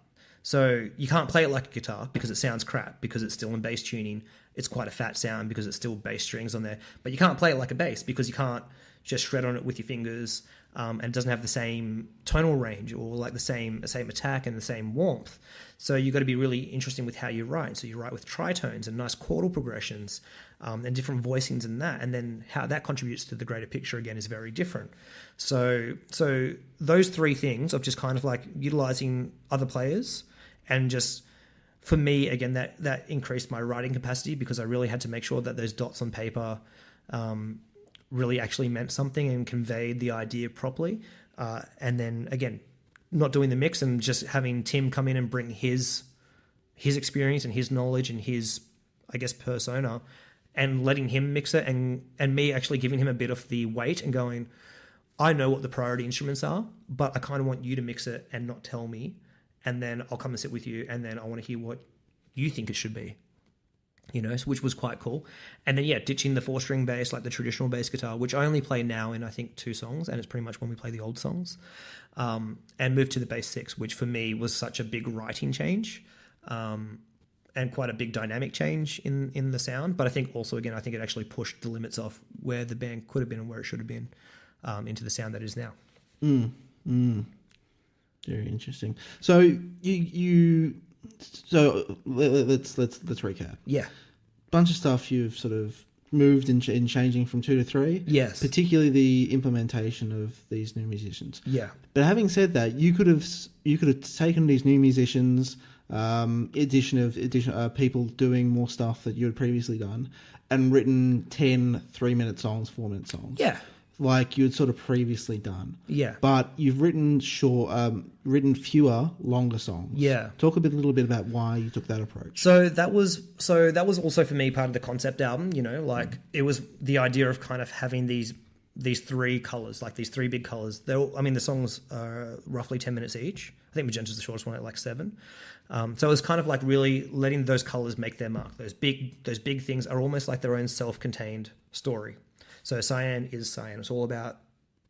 So you can't play it like a guitar because it sounds crap, because it's still in bass tuning. It's quite a fat sound because it's still bass strings on there. But you can't play it like a bass because you can't just shred on it with your fingers, and it doesn't have the same tonal range or like the same attack and the same warmth. So you've got to be really interesting with how you write. So you write with tritones and nice chordal progressions, and different voicings and that. And then how that contributes to the greater picture again is very different. So those three things of just kind of like utilizing other players, and just for me, again, that increased my writing capacity, because I really had to make sure that those dots on paper really actually meant something and conveyed the idea properly. And then again, not doing the mix and just having Tim come in and bring his experience and his knowledge and his, I guess, persona, and letting him mix it, and me actually giving him a bit of the weight and going, I know what the priority instruments are, but I kind of want you to mix it and not tell me. And then I'll come and sit with you, and then I want to hear what you think it should be, which was quite cool. And then, ditching the 4-string bass, like the traditional bass guitar, which I only play now in, I think, 2 songs, and it's pretty much when we play the old songs, and moved to the bass 6, which for me was such a big writing change, and quite a big dynamic change in the sound. But I think also, again, I think it actually pushed the limits of where the band could have been and where it should have been, into the sound that it is now. Very interesting. So so let's recap. Yeah. Bunch of stuff you've sort of moved in changing from 2 to 3. Yes. Particularly the implementation of these new musicians. Yeah. But having said that, you could have taken these new musicians, addition of people doing more stuff that you had previously done, and written 10 3-minute songs, 4-minute songs. Yeah. Like you had sort of previously done. Yeah. But you've written fewer, longer songs. Yeah. Talk a little bit about why you took that approach. So that was also for me part of the concept album, like it was the idea of kind of having these 3 colors, like these 3 big colors. The songs are roughly 10 minutes each. I think Magenta's the shortest one at like 7. So it was kind of like really letting those colors make their mark. Those big things are almost like their own self-contained story. So cyan is cyan. It's all about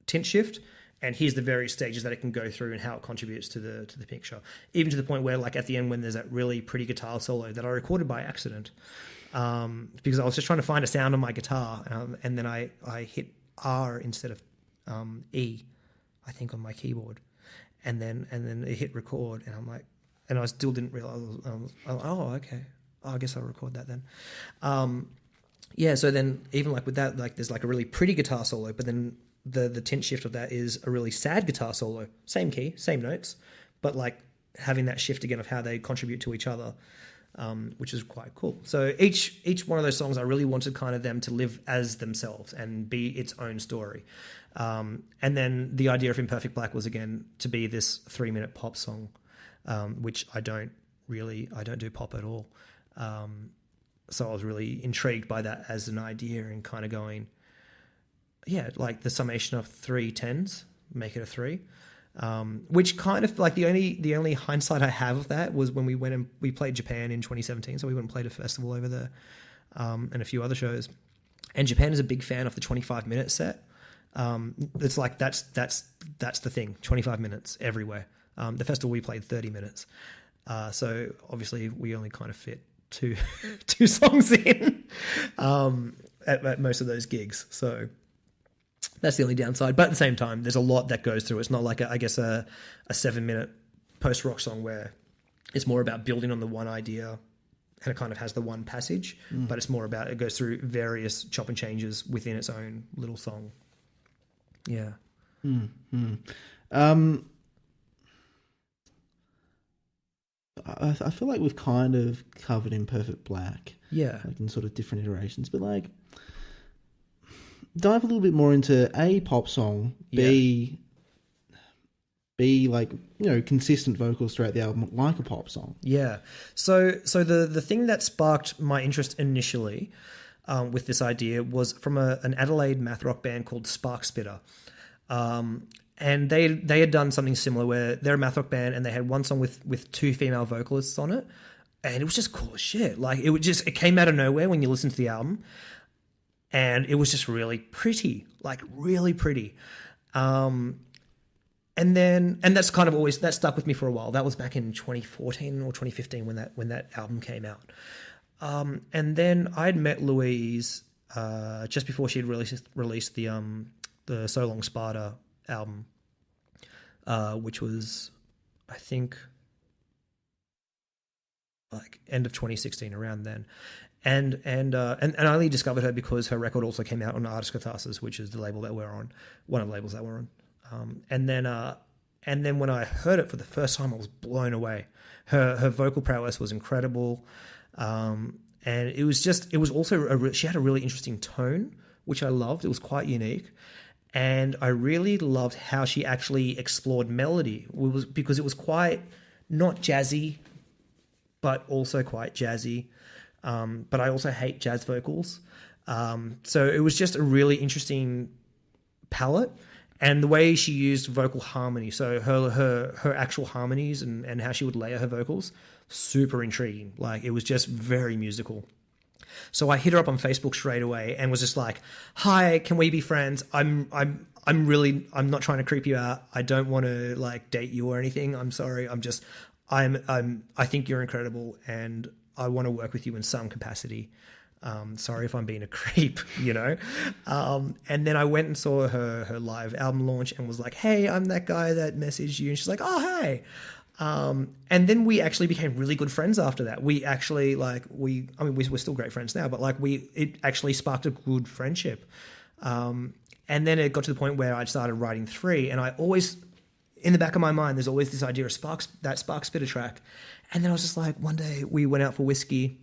tint shift, and here's the various stages that it can go through and how it contributes to the picture. Even to the point where, like at the end, when there's that really pretty guitar solo that I recorded by accident, because I was just trying to find a sound on my guitar, and then I hit R instead of E, I think, on my keyboard, and then it hit record, and I'm like, and I still didn't realize. Oh, okay. Oh, I guess I'll record that then. Yeah. So then, even like with that, like there's like a really pretty guitar solo, but then the tint shift of that is a really sad guitar solo. Same key, same notes, but like having that shift again of how they contribute to each other, which is quite cool. So each one of those songs, I really wanted kind of them to live as themselves and be its own story. And then the idea of Imperfect Black was again to be this 3-minute pop song, which I don't do pop at all. So I was really intrigued by that as an idea and kind of going, yeah, like the summation of 3 10s, make it a 3. Which kind of like the only hindsight I have of that was when we went and we played Japan in 2017. So we went and played a festival over there, and a few other shows. And Japan is a big fan of the 25-minute set. It's like that's the thing. 25 minutes everywhere. The festival we played 30 minutes. So obviously we only kind of fit two songs in at most of those gigs. So that's the only downside. But at the same time, there's a lot that goes through. It's not like, I guess, a 7-minute post-rock song where it's more about building on the one idea and it kind of has the one passage, but it's more about it goes through various chop and changes within its own little song. Yeah. I feel like we've kind of covered Imperfect Black. Yeah. Like in sort of different iterations, but like dive a little bit more into A, pop song, B, like, you know, consistent vocals throughout the album like a pop song. Yeah. So the thing that sparked my interest initially with this idea was from an Adelaide math rock band called Spark Spitter. And they had done something similar where they're a math rock band and they had one song with 2 female vocalists on it. And it was just cool as shit. Like it came out of nowhere when you listen to the album. And it was just really pretty, like really pretty. And that's kind of always, that stuck with me for a while. That was back in 2014 or 2015 when that album came out. And then I'd met Louise just before she had released the So Long Sparta album, which was, I think, like end of 2016, around then. And I only discovered her because her record also came out on Artist Catharsis, which is the label that we're on, one of the labels that we're on. And then when I heard it for the first time, I was blown away. Her vocal prowess was incredible, and it was also she had a really interesting tone, which I loved. It was quite unique, and I really loved how she actually explored melody. Because it was quite not jazzy, but also quite jazzy. But I also hate jazz vocals. So it was just a really interesting palette, and the way she used vocal harmony. So her actual harmonies and how she would layer her vocals, super intriguing. Like it was just very musical. So I hit her up on Facebook straight away and was just like, "Hi, can we be friends? I'm not trying to creep you out. I don't want to like date you or anything. I'm sorry. I think you're incredible and I want to work with you in some capacity. Sorry if I'm being a creep, you know." And then I went and saw her live album launch and was like, "Hey, I'm that guy that messaged you." And she's like, "Oh, hey." And then we actually became really good friends after that. We actually we're still great friends now, but like it actually sparked a good friendship. And then it got to the point where I started writing 3, and I always, in the back of my mind, there's always this idea of that Spark Spitter track. And then I was just like, one day we went out for whiskey.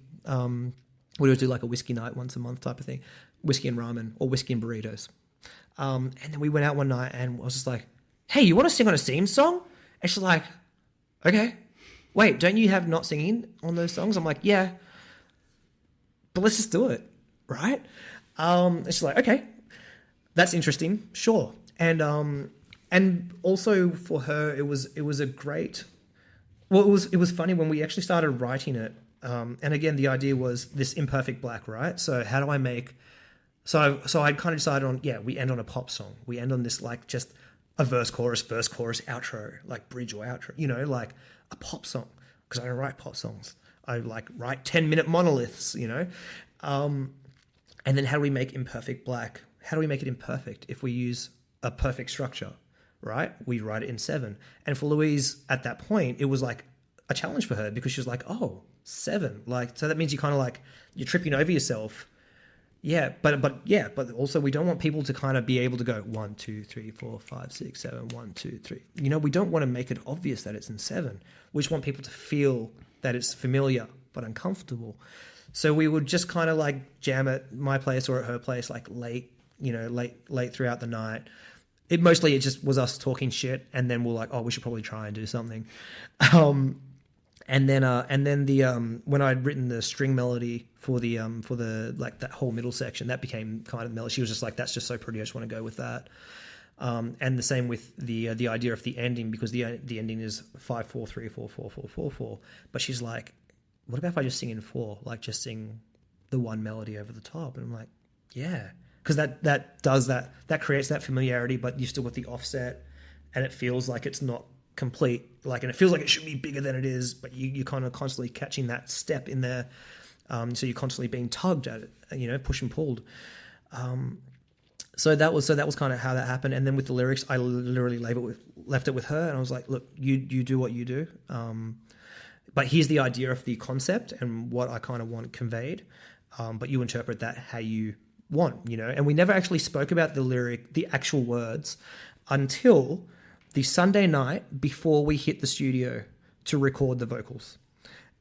We would do like a whiskey night once a month type of thing, whiskey and ramen or whiskey and burritos. And then we went out one night and I was just like, "Hey, you want to sing on a Seims song?" And she's like, "Okay. Wait, don't you have not singing on those songs?" I'm like, "Yeah, but let's just do it." Right. And she's like, "Okay, that's interesting. Sure." And also for her, it was a great, well, it was funny when we actually started writing it. And again, the idea was this Imperfect Black, right? So how do I make? So I kind of decided on, we end on a pop song. We end on this like just a verse, chorus, outro, like bridge or outro. You know, like a pop song, because I don't write pop songs. I like write 10-minute monoliths, and then how do we make Imperfect Black? How do we make it imperfect if we use a perfect structure, right? We write it in 7. And for Louise at that point, it was like a challenge for her because she was like, oh, 7. Like, so that means you kind of like, you're tripping over yourself. Yeah, but also we don't want people to kind of be able to go 1, 2, 3, 4, 5, 6, 7, 1, 2, 3. We don't want to make it obvious that it's in 7. We just want people to feel that it's familiar but uncomfortable. So we would just kind of like jam at my place or at her place, like late throughout the night. It just was us talking shit, and then we're like, oh, we should probably try and do something. And then the when I'd written the string melody for the like that whole middle section, that became kind of melody. She was just like, that's just so pretty, I just want to go with that. And the same with the idea of the ending, because the ending is 5 4 3 4 4 4 4 4. But she's like, what about if I just sing in 4, like just sing the one melody over the top? And I'm like, yeah, because that creates that familiarity, but you still got the offset, and it feels like it's not complete, like, and it feels like it should be bigger than it is, but you're kind of constantly catching that step in there, so you're constantly being tugged at it, pushed and pulled. So that was kind of how that happened. And then with the lyrics, I literally left it with her, and I was like, look, you do what you do, but here's the idea of the concept and what I kind of want conveyed, but you interpret that how you want, and we never actually spoke about the actual words until the Sunday night before we hit the studio to record the vocals.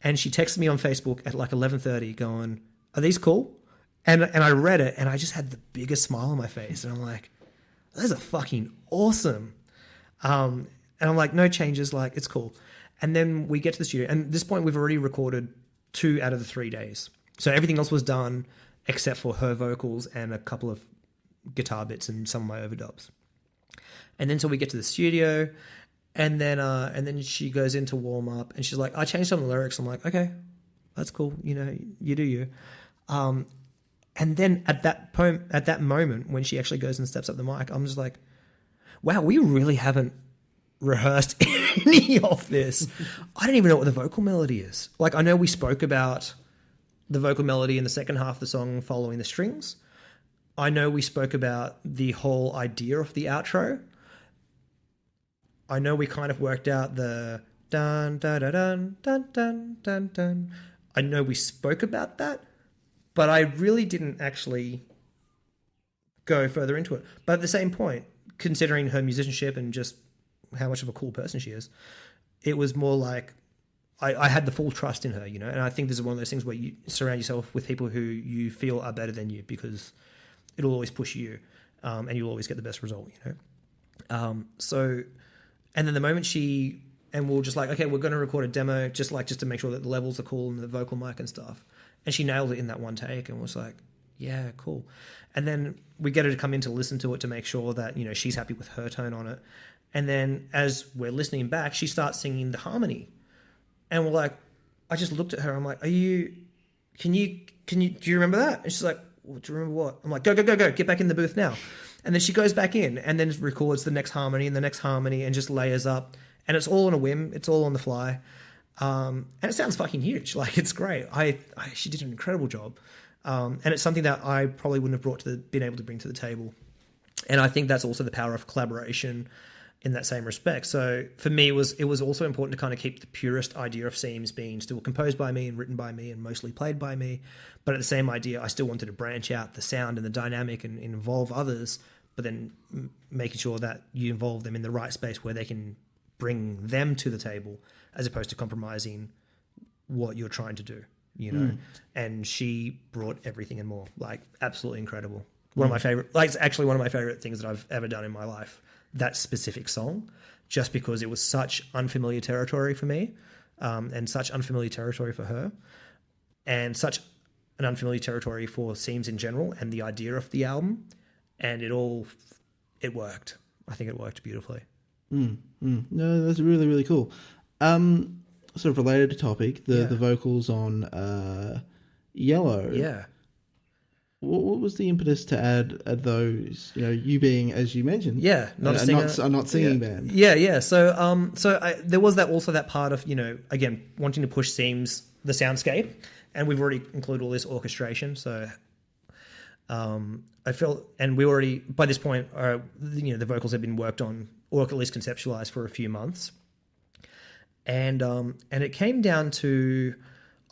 And she texted me on Facebook at like 11:30 going, are these cool? And I read it, and I just had the biggest smile on my face. And I'm like, those are fucking awesome. And I'm like, no changes, like, it's cool. And then we get to the studio. And at this point, we've already recorded 2 out of the 3 days. So everything else was done except for her vocals and a couple of guitar bits and some of my overdubs. And then so we get to the studio, and then she goes in to warm up, and she's like, I changed some of the lyrics. I'm like, okay, that's cool. You do you. And then at that moment when she actually goes and steps up the mic, I'm just like, wow, we really haven't rehearsed any of this. I don't even know what the vocal melody is. Like, I know we spoke about the vocal melody in the second half of the song following the strings. I know we spoke about the whole idea of the outro. I know we kind of worked out the dun dun dun dun dun dun dun dun. I know we spoke about that, but I really didn't actually go further into it. But at the same point, considering her musicianship and just how much of a cool person she is, it was more like I had the full trust in her, and I think this is one of those things where you surround yourself with people who you feel are better than you, because it'll always push you, and you'll always get the best result, So, and then the moment and we're just like, okay, we're going to record a demo just to make sure that the levels are cool and the vocal mic and stuff. And she nailed it in that one take, and was like, yeah, cool. And then we get her to come in to listen to it to make sure that, she's happy with her tone on it. And then as we're listening back, she starts singing the harmony. And we're like, I just looked at her. I'm like, do you remember that? And she's like, well, do you remember what? I'm like, go, get back in the booth now. And then she goes back in and then records the next harmony and the next harmony and just layers up. And it's all on a whim. It's all on the fly. And it sounds fucking huge. Like, it's great. She did an incredible job. And it's something that I probably wouldn't have been able to bring to the table. And I think that's also the power of collaboration in that same respect. So for me, it was also important to kind of keep the purest idea of Seims being still composed by me and written by me and mostly played by me. But at the same idea, I still wanted to branch out the sound and the dynamic and involve others, but then making sure that you involve them in the right space where they can bring them to the table, as opposed to compromising what you're trying to do, And she brought everything and more. Like, absolutely incredible. It's actually one of my favorite things that I've ever done in my life. That specific song, just because it was such unfamiliar territory for me, and such unfamiliar territory for her, and such an unfamiliar territory for Seims in general, and the idea of the album, and it worked. I think it worked beautifully. No, that's really, really cool. Sort of related to topic, the vocals on Yellow. Yeah. What was the impetus to add those? You being, as you mentioned, not a singer, not singing band. Yeah. So there was that part of again wanting to push Seims the soundscape, and we've already included all this orchestration. So I felt, and we already by this point, the vocals had been worked on or at least conceptualized for a few months, and it came down to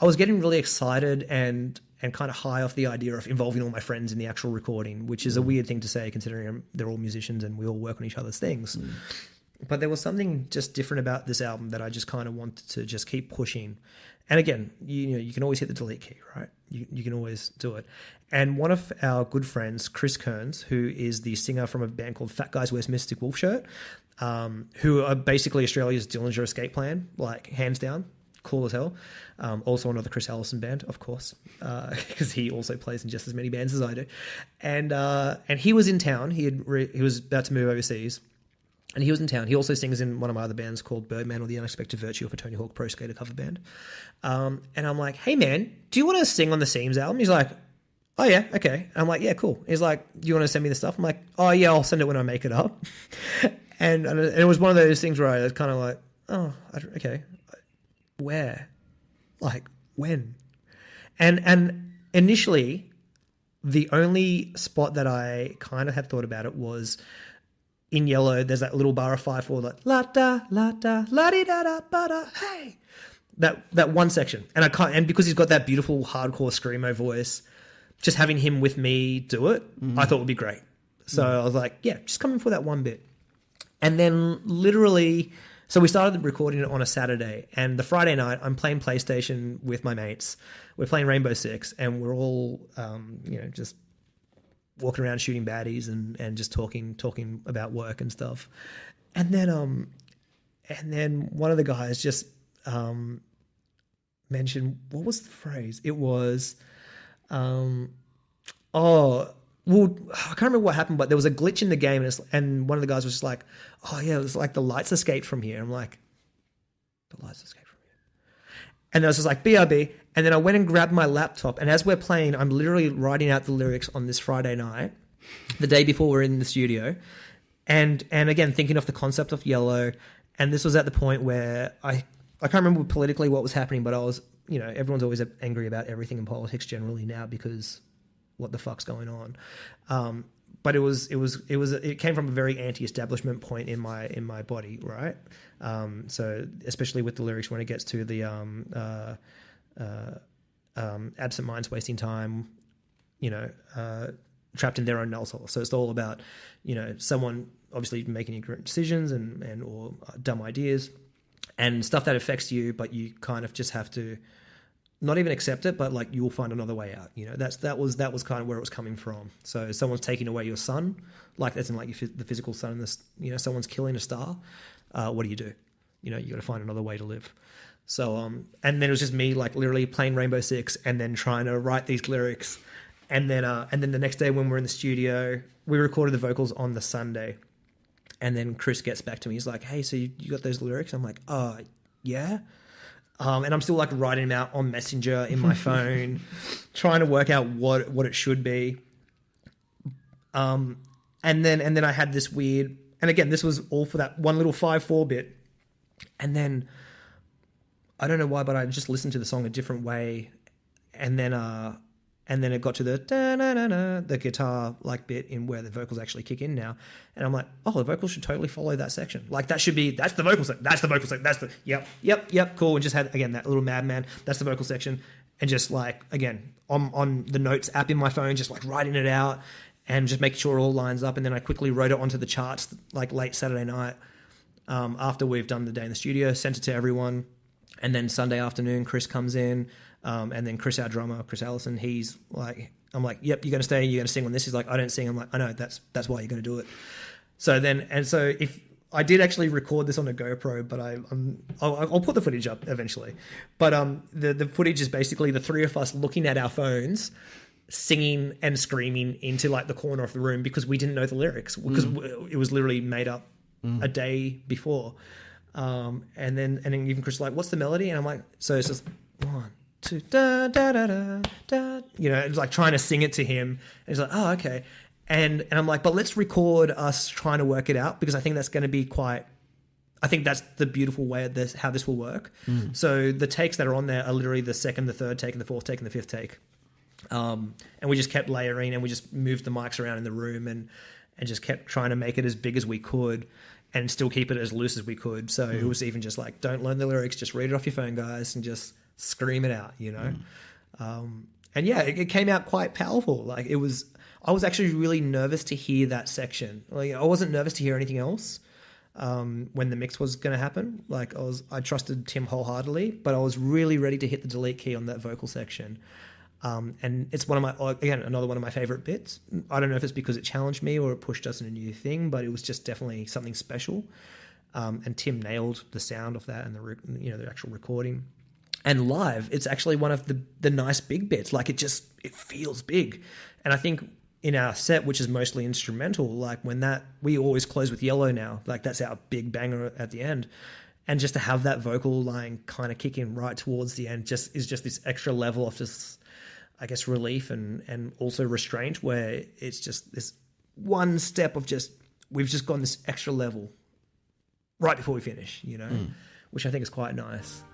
I was getting really excited and kind of high off the idea of involving all my friends in the actual recording, which is a weird thing to say considering they're all musicians and we all work on each other's things. But there was something just different about this album that I just kind of wanted to just keep pushing. And again, you can always hit the delete key, right? You can always do it. And one of our good friends, Chris Kearns, who is the singer from a band called Fat Guys Wears Mystic Wolf Shirt, who are basically Australia's Dillinger Escape Plan, like hands down. Cool as hell. Also another Chris Allison band, of course, because he also plays in just as many bands as I do. And he was in town. He was about to move overseas, and he was in town. He also sings in one of my other bands called Birdman or the Unexpected Virtue of a Tony Hawk Pro Skater cover band. And I'm like, hey man, do you want to sing on the Seims album? He's like, oh yeah, okay. And I'm like, yeah, cool. He's like, do you want to send me the stuff? I'm like, oh yeah, I'll send it when I make it up. and it was one of those things where I was kind of like, oh, okay. Where? Like, when? And initially, the only spot that I kind of had thought about it was in Yellow. There's that little bar of 5/4, like la da la da la di da da ba da hey. That one section, and because he's got that beautiful hardcore screamo voice, just having him with me do it, I thought would be great. So I was like, yeah, just come in for that one bit, and then literally. So we started recording it on a Saturday, and the Friday night I'm playing PlayStation with my mates. We're playing Rainbow Six, and we're all, just walking around shooting baddies and just talking about work and stuff. And then one of the guys just mentioned, what was the phrase? It was, well, I can't remember what happened, but there was a glitch in the game, and one of the guys was just like, oh yeah, it was like the lights escaped from here. I'm like, the lights escaped from here. And I was just like, BRB. And then I went and grabbed my laptop, and as we're playing, I'm literally writing out the lyrics on this Friday night, the day before we're in the studio. And again, thinking of the concept of Yellow. And this was at the point where I can't remember politically what was happening, but I was, everyone's always angry about everything in politics generally now because what the fuck's going on? But it came from a very anti-establishment point in my body, right? So especially with the lyrics when it gets to the absent minds wasting time, trapped in their own null soul. So it's all about, someone obviously making incorrect decisions and or dumb ideas and stuff that affects you, but you kind of just have to not even accept it, but like you'll find another way out. That was kind of where it was coming from. So someone's taking away your sun, like that's in like the physical sun. Someone's killing a star. What do? You got to find another way to live. So and then it was just me like literally playing Rainbow Six and then trying to write these lyrics, and then the next day when we're in the studio, we recorded the vocals on the Sunday, and then Chris gets back to me. He's like, "Hey, so you got those lyrics?" I'm like, yeah." And I'm still like writing them out on Messenger in my phone, trying to work out what it should be. And then I had this weird, and again, this was all for that one little 5/4 bit. And then I don't know why, but I just listened to the song a different way. And then it got to the guitar like bit in where the vocals actually kick in now. And I'm like, oh, the vocals should totally follow that section. Like that's the vocal section. That's the vocal section. That's the, yep. Cool. And just had, again, that little madman, that's the vocal section. And just like, again, on the notes app in my phone, just like writing it out and just making sure it all lines up. And then I quickly wrote it onto the charts like late Saturday night after we've done the day in the studio, sent it to everyone. And then Sunday afternoon, Chris comes in. And then Chris, our drummer, Chris Allison, he's like, I'm like, yep, you're going to stay, you're going to sing on this. He's like, I don't sing. I'm like, I know, that's why you're going to do it. So if I did actually record this on a GoPro, but I'll put the footage up eventually. But the footage is basically the three of us looking at our phones, singing and screaming into like the corner of the room because we didn't know the lyrics because it was literally made up a day before. And then even Chris was like, what's the melody? And I'm like, so it's just 1, 2, da da da da da. It's like trying to sing it to him. And he's like, oh, okay. And I'm like, but let's record us trying to work it out because I think that's going to be quite I think that's the beautiful way of this, how this will work. So the takes that are on there are literally the second, the third take, and the fourth take, and the fifth take. And we just kept layering, and we just moved the mics around in the room and just kept trying to make it as big as we could and still keep it as loose as we could. So it was even just like, don't learn the lyrics, just read it off your phone, guys, and just scream it out, you know? And yeah, it came out quite powerful. Like I was actually really nervous to hear that section. Like I wasn't nervous to hear anything else. When the mix was going to happen, like I trusted Tim wholeheartedly, but I was really ready to hit the delete key on that vocal section. And it's another one of my favorite bits. I don't know if it's because it challenged me or it pushed us in a new thing, but it was just definitely something special. And Tim nailed the sound of that and the actual recording. And live, it's actually one of the nice big bits. Like it feels big. And I think in our set, which is mostly instrumental, like we always close with Yellow now, like that's our big banger at the end. And just to have that vocal line kind of kick in right towards the end is just this extra level of just, I guess, relief and also restraint, where it's just this one step of we've just gone this extra level right before we finish, which I think is quite nice.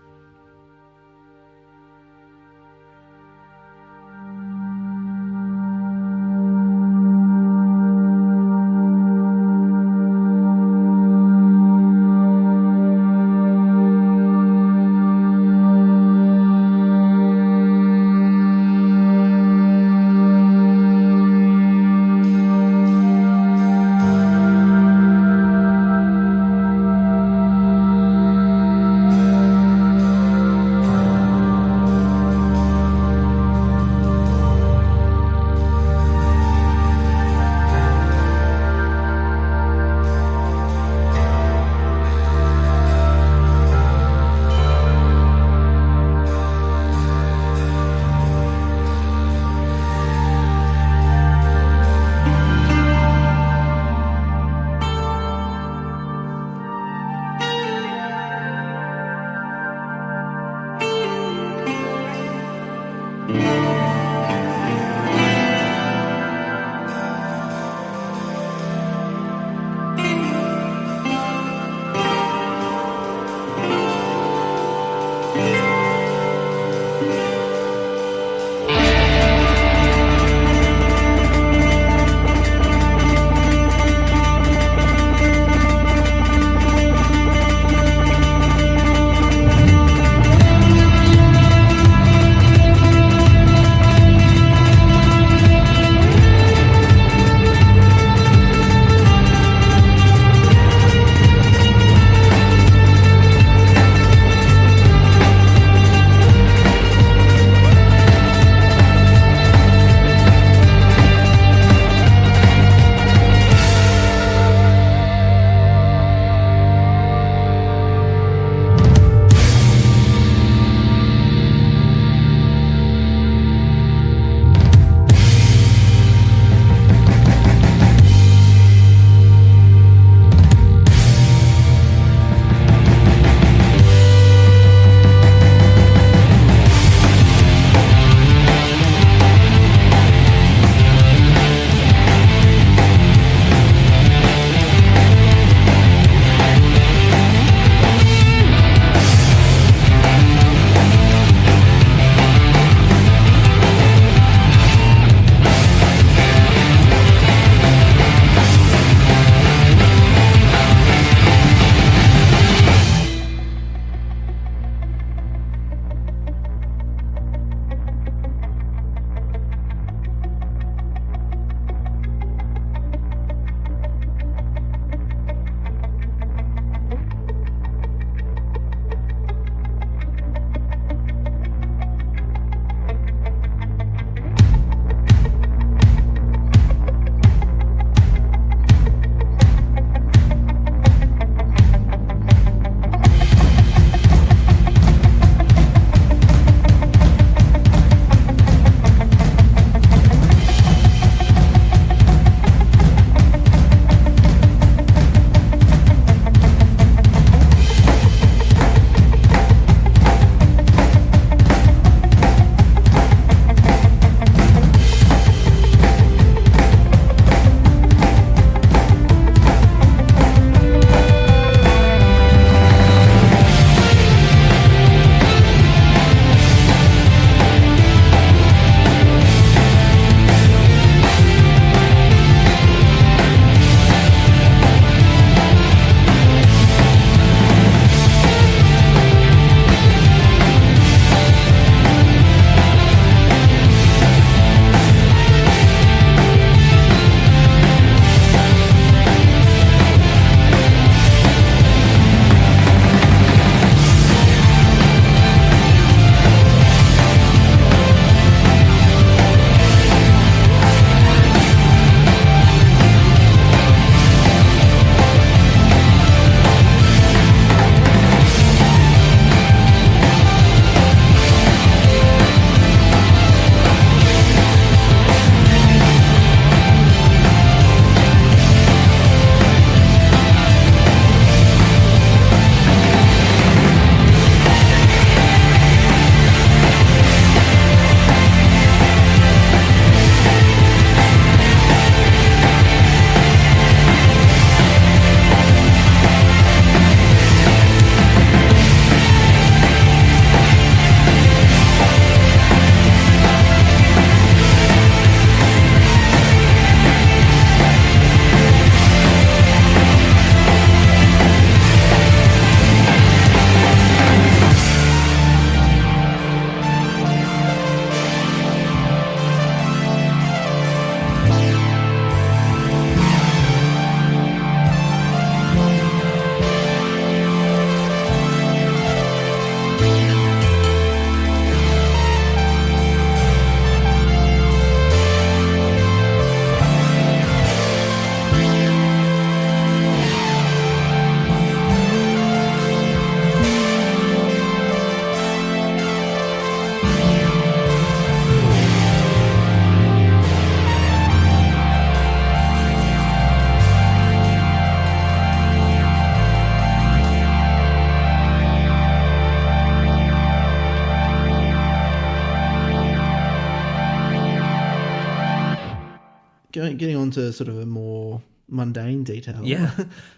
getting on to sort of a more mundane detail. Yeah.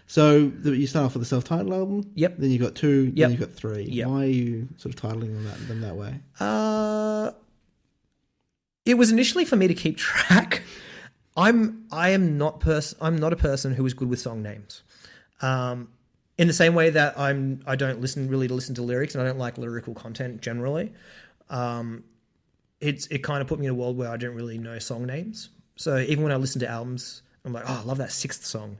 So you start off with a self-titled album. Yep. Then you got 2. Yep. Then you got 3. Yep. Why are you sort of titling them that way? It was initially for me to keep track. I'm not a person who is good with song names. In the same way that I don't listen to lyrics, and I don't like lyrical content generally. It kind of put me in a world where I didn't really know song names. So even when I listen to albums, I'm like, oh, I love that 6th song,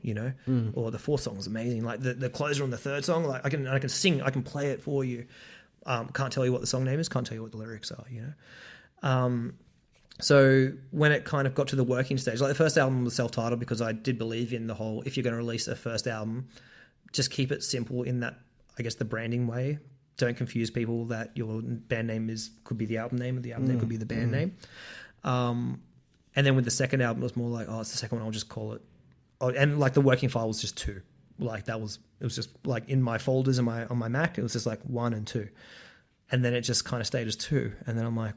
or the 4th song is amazing. Like the closer on the 3rd song, like I can sing, I can play it for you. Can't tell you what the song name is, can't tell you what the lyrics are, So when it kind of got to the working stage, like the first album was self-titled because I did believe in the whole, if you're going to release a first album, just keep it simple in that, I guess, the branding way. Don't confuse people that your band name could be the album name, or the album name could be the band name. And then with the second album, it was more like, oh, it's the second one, I'll just call it. Oh, and like the working file was just 2. Like it was just like in my folders on my Mac, it was just like 1 and 2. And then it just kind of stayed as 2. And then I'm like,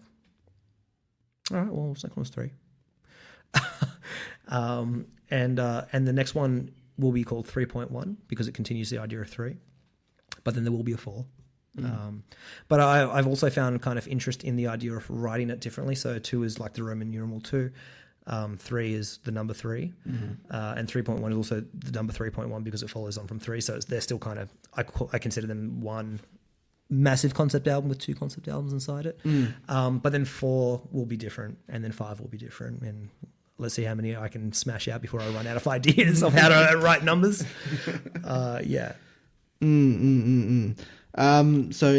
all right, well, second one's 3. And the next one will be called 3.1 because it continues the idea of 3. But then there will be a 4. But I've also found kind of interest in the idea of writing it differently. So 2 is like the Roman numeral 2. 3 is the number 3. And 3.1 is also the number 3.1 because it follows on from 3. So they're still kind of, I consider them one massive concept album with 2 concept albums inside it. But then 4 will be different, and then 5 will be different, and let's see how many I can smash out before I run out of ideas of how to write numbers. Yeah. So in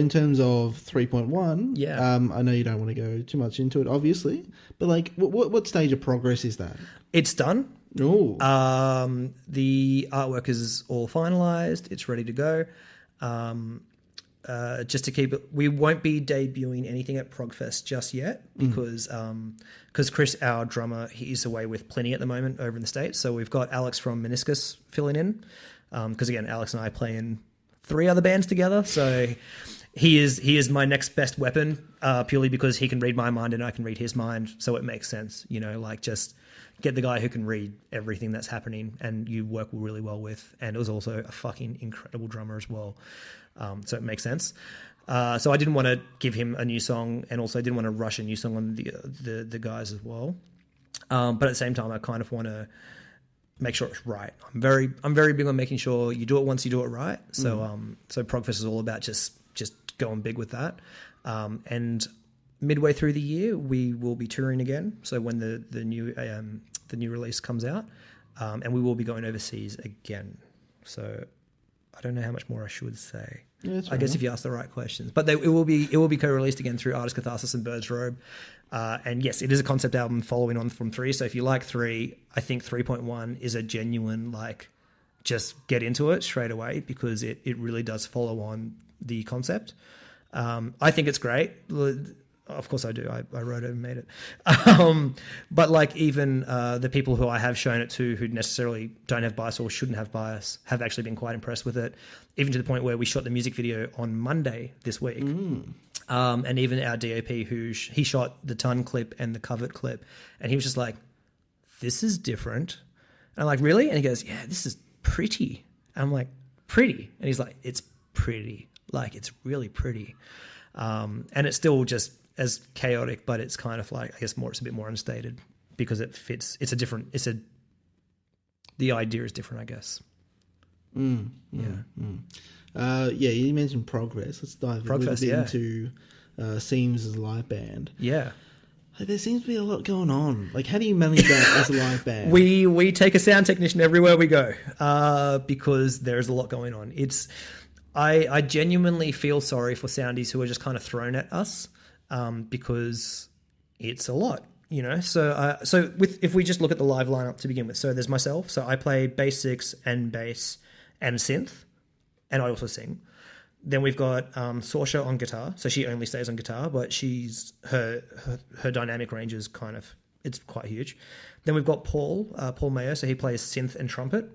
terms of 3.1, Yeah. I know you don't want to go too much into it, obviously, but like, what stage of progress is that? It's done. Oh. The artwork is all finalized. It's ready to go. Just to keep it, we won't be debuting anything at Progfest just yet because Chris, our drummer, he's away with Pliny at the moment over in the States. So we've got Alex from Meniscus filling in because again, Alex and I play in 3 other bands together. So he is my next best weapon purely because he can read my mind and I can read his mind. So it makes sense, like just get the guy who can read everything that's happening and you work really well with. And it was also a fucking incredible drummer as well. So it makes sense. So I didn't want to give him a new song, and also didn't want to rush a new song on the guys as well. But at the same time, I kind of want to make sure it's right. I'm very big on making sure you do it once, you do it right. So so Progfest is all about just going big with that. And midway through the year, we will be touring again. So when the new release comes out, and we will be going overseas again. So I don't know how much more I should say. Yeah, I guess if you ask the right questions, but it will be co-released again through Artist Catharsis and Bird's Robe. And yes, it is a concept album following on from 3. So if you like 3, I think 3.1 is a genuine, like, just get into it straight away because it really does follow on the concept. I think it's great. Of course I do. I wrote it and made it. But like even the people who I have shown it to who necessarily don't have bias or shouldn't have bias have actually been quite impressed with it, even to the point where we shot the music video on Monday this week. And even our DOP he shot the Ton clip and the Covet clip, and he was just like, this is different. And I'm like, really? And he goes, yeah, this is pretty. And I'm like, pretty? And he's like, it's pretty. Like, it's really pretty. And it's still just as chaotic, but it's kind of like, I guess it's a bit more unstated because it fits. The idea is different, I guess. Yeah, you mentioned Progress. Let's dive a little bit into Seims as a live band. Yeah. There seems to be a lot going on. Like, how do you manage that as a live band? We take a sound technician everywhere we go because there's a lot going on. I genuinely feel sorry for soundies who are just kind of thrown at us because it's a lot, So if we just look at the live lineup to begin with, so there's myself. So I play bass 6 and bass and synth, and I also sing. Then we've got Saoirse on guitar. So she only stays on guitar, but her dynamic range is it's quite huge. Then we've got Paul Mayo. So he plays synth and trumpet.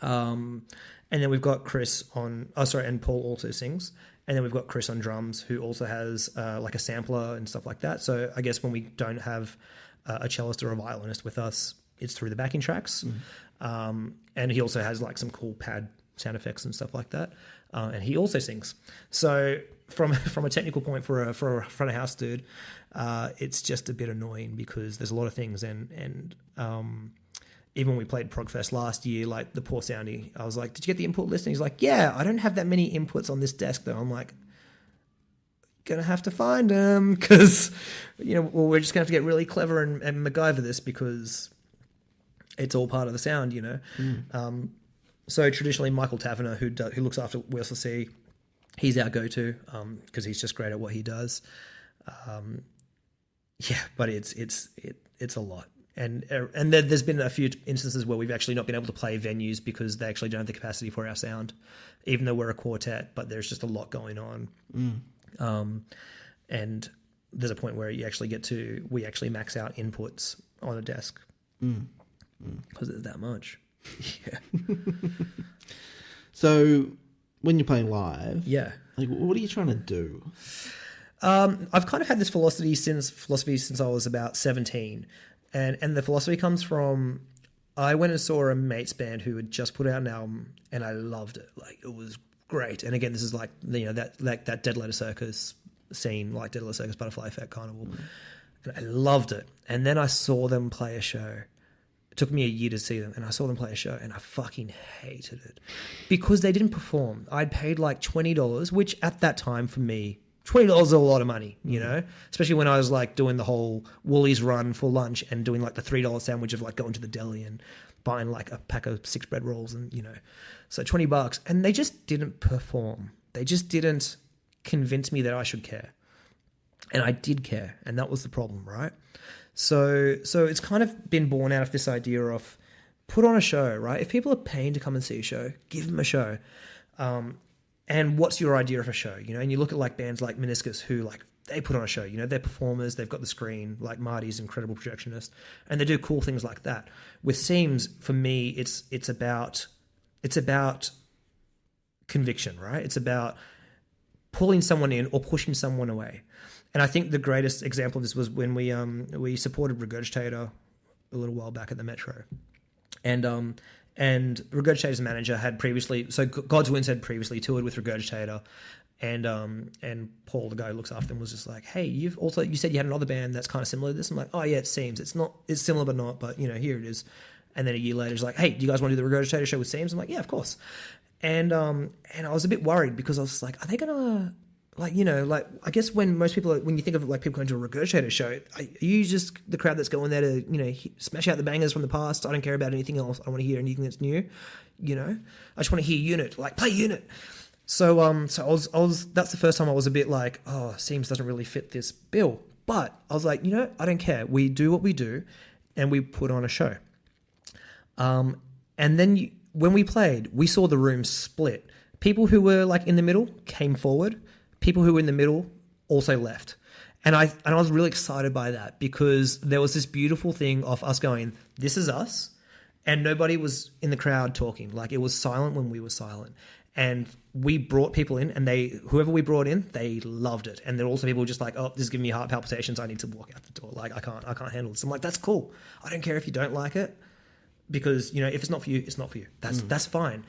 And then we've got Chris and Paul also sings. And then we've got Chris on drums, who also has like a sampler and stuff like that. So I guess when we don't have a cellist or a violinist with us, it's through the backing tracks. And he also has like some cool pad sound effects and stuff like that. And he also sings. So from a technical point for a front of house dude, it's just a bit annoying because there's a lot of things and even when we played Progfest last year, like the poor soundy, I was like, did you get the input list? And he's like, yeah, I don't have that many inputs on this desk though. I'm like, gonna have to find them because, we're just gonna have to get really clever and MacGyver this because it's all part of the sound, So traditionally Michael Taverner, who looks after Whistle C, he's our go-to because he's just great at what he does. But it's a lot. And there's been a few instances where we've actually not been able to play venues because they actually don't have the capacity for our sound, even though we're a quartet, but there's just a lot going on. And there's a point where we actually max out inputs on a desk because there's that much. Yeah. So when you're playing live, like what are you trying to do? I've kind of had this philosophy since I was about 17. And the philosophy comes from, I went and saw a mate's band who had just put out an album and I loved it. Like it was great. And again, this is like, that Dead Letter Circus scene, like Dead Letter Circus, Butterfly Effect Carnival. And I loved it. And then I saw them play a show. It took me a year to see them and I saw them play a show and I fucking hated it because they didn't perform. I'd paid like $20, which at that time for me, $20 is a lot of money, especially when I was like doing the whole Woolies run for lunch and doing like the $3 sandwich of like going to the deli and buying like a pack of 6 bread rolls and, so $20 and they just didn't perform. They just didn't convince me that I should care. And I did care. And that was the problem, right? So it's kind of been born out of this idea of put on a show, right? If people are paying to come and see a show, give them a show. And what's your idea of a show? And you look at like bands like Meniscus who like they put on a show, they're performers, they've got the screen, like Marty's an incredible projectionist, and they do cool things like that. With Seims, for me, it's about conviction, right? It's about pulling someone in or pushing someone away. And I think the greatest example of this was when we supported Regurgitator a little while back at the Metro. And Regurgitator's manager had previously, so God's Winds had previously toured with Regurgitator, and Paul, the guy who looks after them, was just like, hey, you said you had another band that's kind of similar to this. I'm like, oh yeah, it seems it's similar but not, but here it is. And then a year later, he's like, hey, do you guys want to do the Regurgitator show with Seims? I'm like, yeah, of course. And I was a bit worried because I was just like, are they gonna I guess when you think of like people going to a Regurgitator show, are you just the crowd that's going there to, smash out the bangers from the past? I don't care about anything else. I don't want to hear anything that's new. I just want to hear Unit, like play Unit. So I was that's the first time I was a bit like, oh, Seims doesn't really fit this bill. But I was like, I don't care. We do what we do and we put on a show. And then when we played, we saw the room split. People who were like in the middle came forward. People who were in the middle also left. And I was really excited by that because there was this beautiful thing of us going, this is us. And nobody was in the crowd talking. Like it was silent when we were silent. And we brought people in and whoever we brought in, they loved it. And there were also people just like, oh, this is giving me heart palpitations. I need to walk out the door. Like I can't handle this. I'm like, that's cool. I don't care if you don't like it because, if it's not for you, it's not for you. That's fine.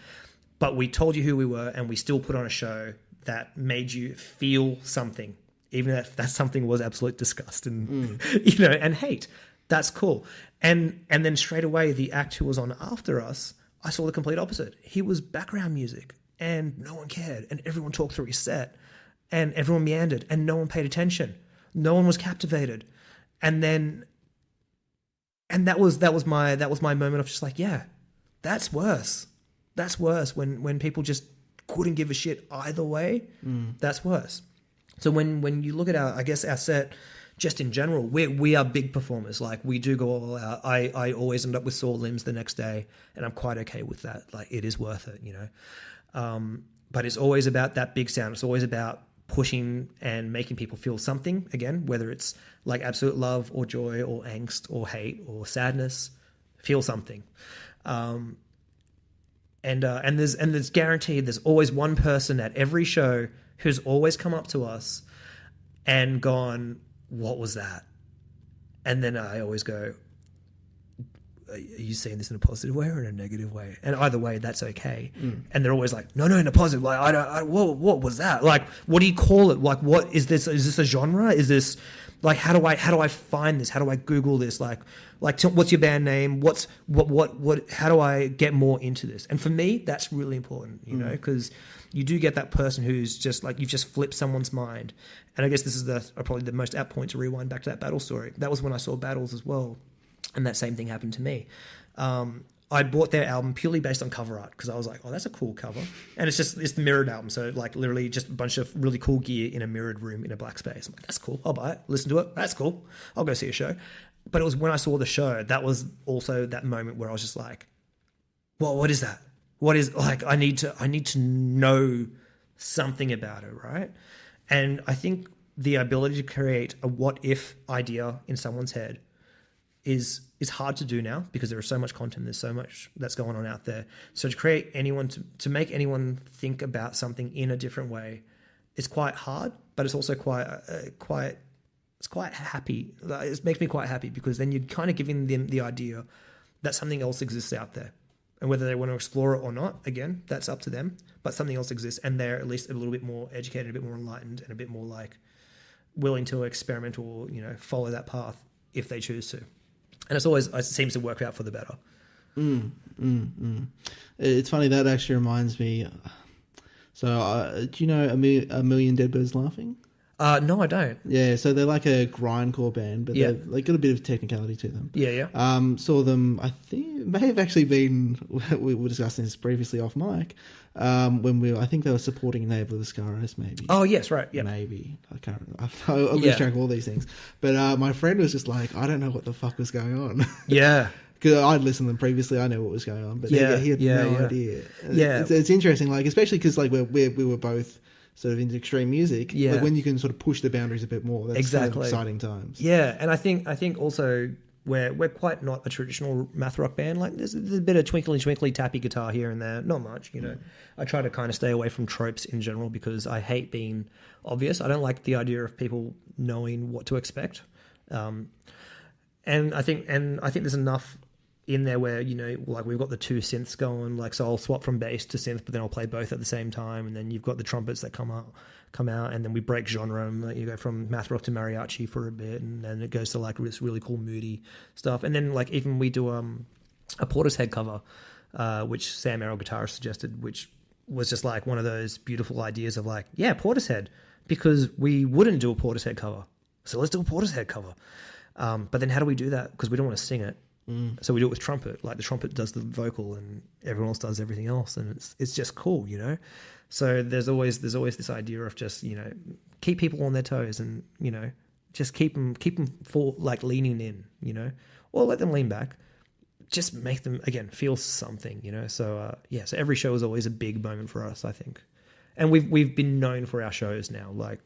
But we told you who we were and we still put on a show that made you feel something, even if that something was absolute disgust and and hate. That's cool. And then straight away, the act who was on after us, I saw the complete opposite. He was background music, and no one cared, and everyone talked through his set, and everyone meandered, and no one paid attention. No one was captivated, and that was my moment of just like, yeah, that's worse. That's worse when people just couldn't give a shit either way. That's worse. So when you look at our set just in general, we are big performers. Like we do go all out. I always end up with sore limbs the next day and I'm quite okay with that. Like it is worth it, but it's always about that big sound. It's always about pushing and making people feel something again, whether it's like absolute love or joy or angst or hate or sadness, feel something. And there's guaranteed there's always one person at every show who's always come up to us and gone, what was that? And then I always go, are you seeing this in a positive way or in a negative way? And either way, that's okay. And they're always like, no, in a positive. Like, what was that? Like, what do you call it? Like, what is this? Is this a genre? Is this like, how do I find this? How do I Google this? Like, what's your band name? What? How do I get more into this? And for me, that's really important, you know, because you do get that person who's just like, you've just flipped someone's mind. And I guess this is probably the most apt point to rewind back to that Battle story. That was when I saw Battles as well. And that same thing happened to me. I bought their album purely based on cover art because I was like, oh, that's a cool cover. And it's the mirrored album. So like literally just a bunch of really cool gear in a mirrored room in a black space. I'm like, that's cool. I'll buy it. Listen to it. That's cool. I'll go see a show. But it was when I saw the show, that was also that moment where I was just like, well, what is that? What is, like, I need to know something about it, right? And I think the ability to create a what if idea in someone's head is hard to do now because there is so much content, there's so much that's going on out there. So to create anyone, to make anyone think about something in a different way, it's quite hard, but it's also quite happy. It makes me quite happy because then you're kind of giving them the idea that something else exists out there. And whether they want to explore it or not, again, that's up to them. But something else exists, and they're at least a little bit more educated, a bit more enlightened, and a bit more like willing to experiment or, you know, follow that path if they choose to. And it seems to work out for the better. It's funny, that actually reminds me. So, do you know A Million Dead Birds Laughing? No, I don't. Yeah, so they're like a grindcore band, but they've got a bit of technicality to them. Yeah. Saw them, I think, it may have actually been, we were discussing this previously off mic, when I think they were supporting Navel of the Scaros, maybe. Oh, yes, right, yeah. Maybe. I can't remember. I'll lose track of all these things. But my friend was just like, I don't know what the fuck was going on. Yeah. Because I'd listened to them previously, I know what was going on, but he had no idea. Yeah. It's interesting, like, especially because like we were both sort of into extreme music. Yeah. Like when you can sort of push the boundaries a bit more, that's kind of exciting times. Yeah, and I think also we're quite not a traditional math rock band. Like there's a bit of twinkly tappy guitar here and there, not much, you know. I try to kind of stay away from tropes in general because I hate being obvious. I don't like the idea of people knowing what to expect. And I think there's enough in there where, you know, like we've got the two synths going, like, so I'll swap from bass to synth, but then I'll play both at the same time, and then you've got the trumpets that come out, and then we break genre, and like, you go from math rock to mariachi for a bit, and then it goes to like this really cool moody stuff, and then like even we do a Portishead cover, which Sam Merrill, guitarist, suggested, which was just like one of those beautiful ideas of like, yeah, Portishead, because we wouldn't do a Portishead cover, so let's do a Portishead cover, but then how do we do that? Because we don't want to sing it. So we do it with trumpet. Like the trumpet does the vocal and everyone else does everything else, and it's just cool, you know. So there's always this idea of just, you know, keep people on their toes and, you know, just keep them for like leaning in, you know, or let them lean back. Just make them again feel something, you know. So so every show is always a big moment for us, I think, and we've been known for our shows now. Like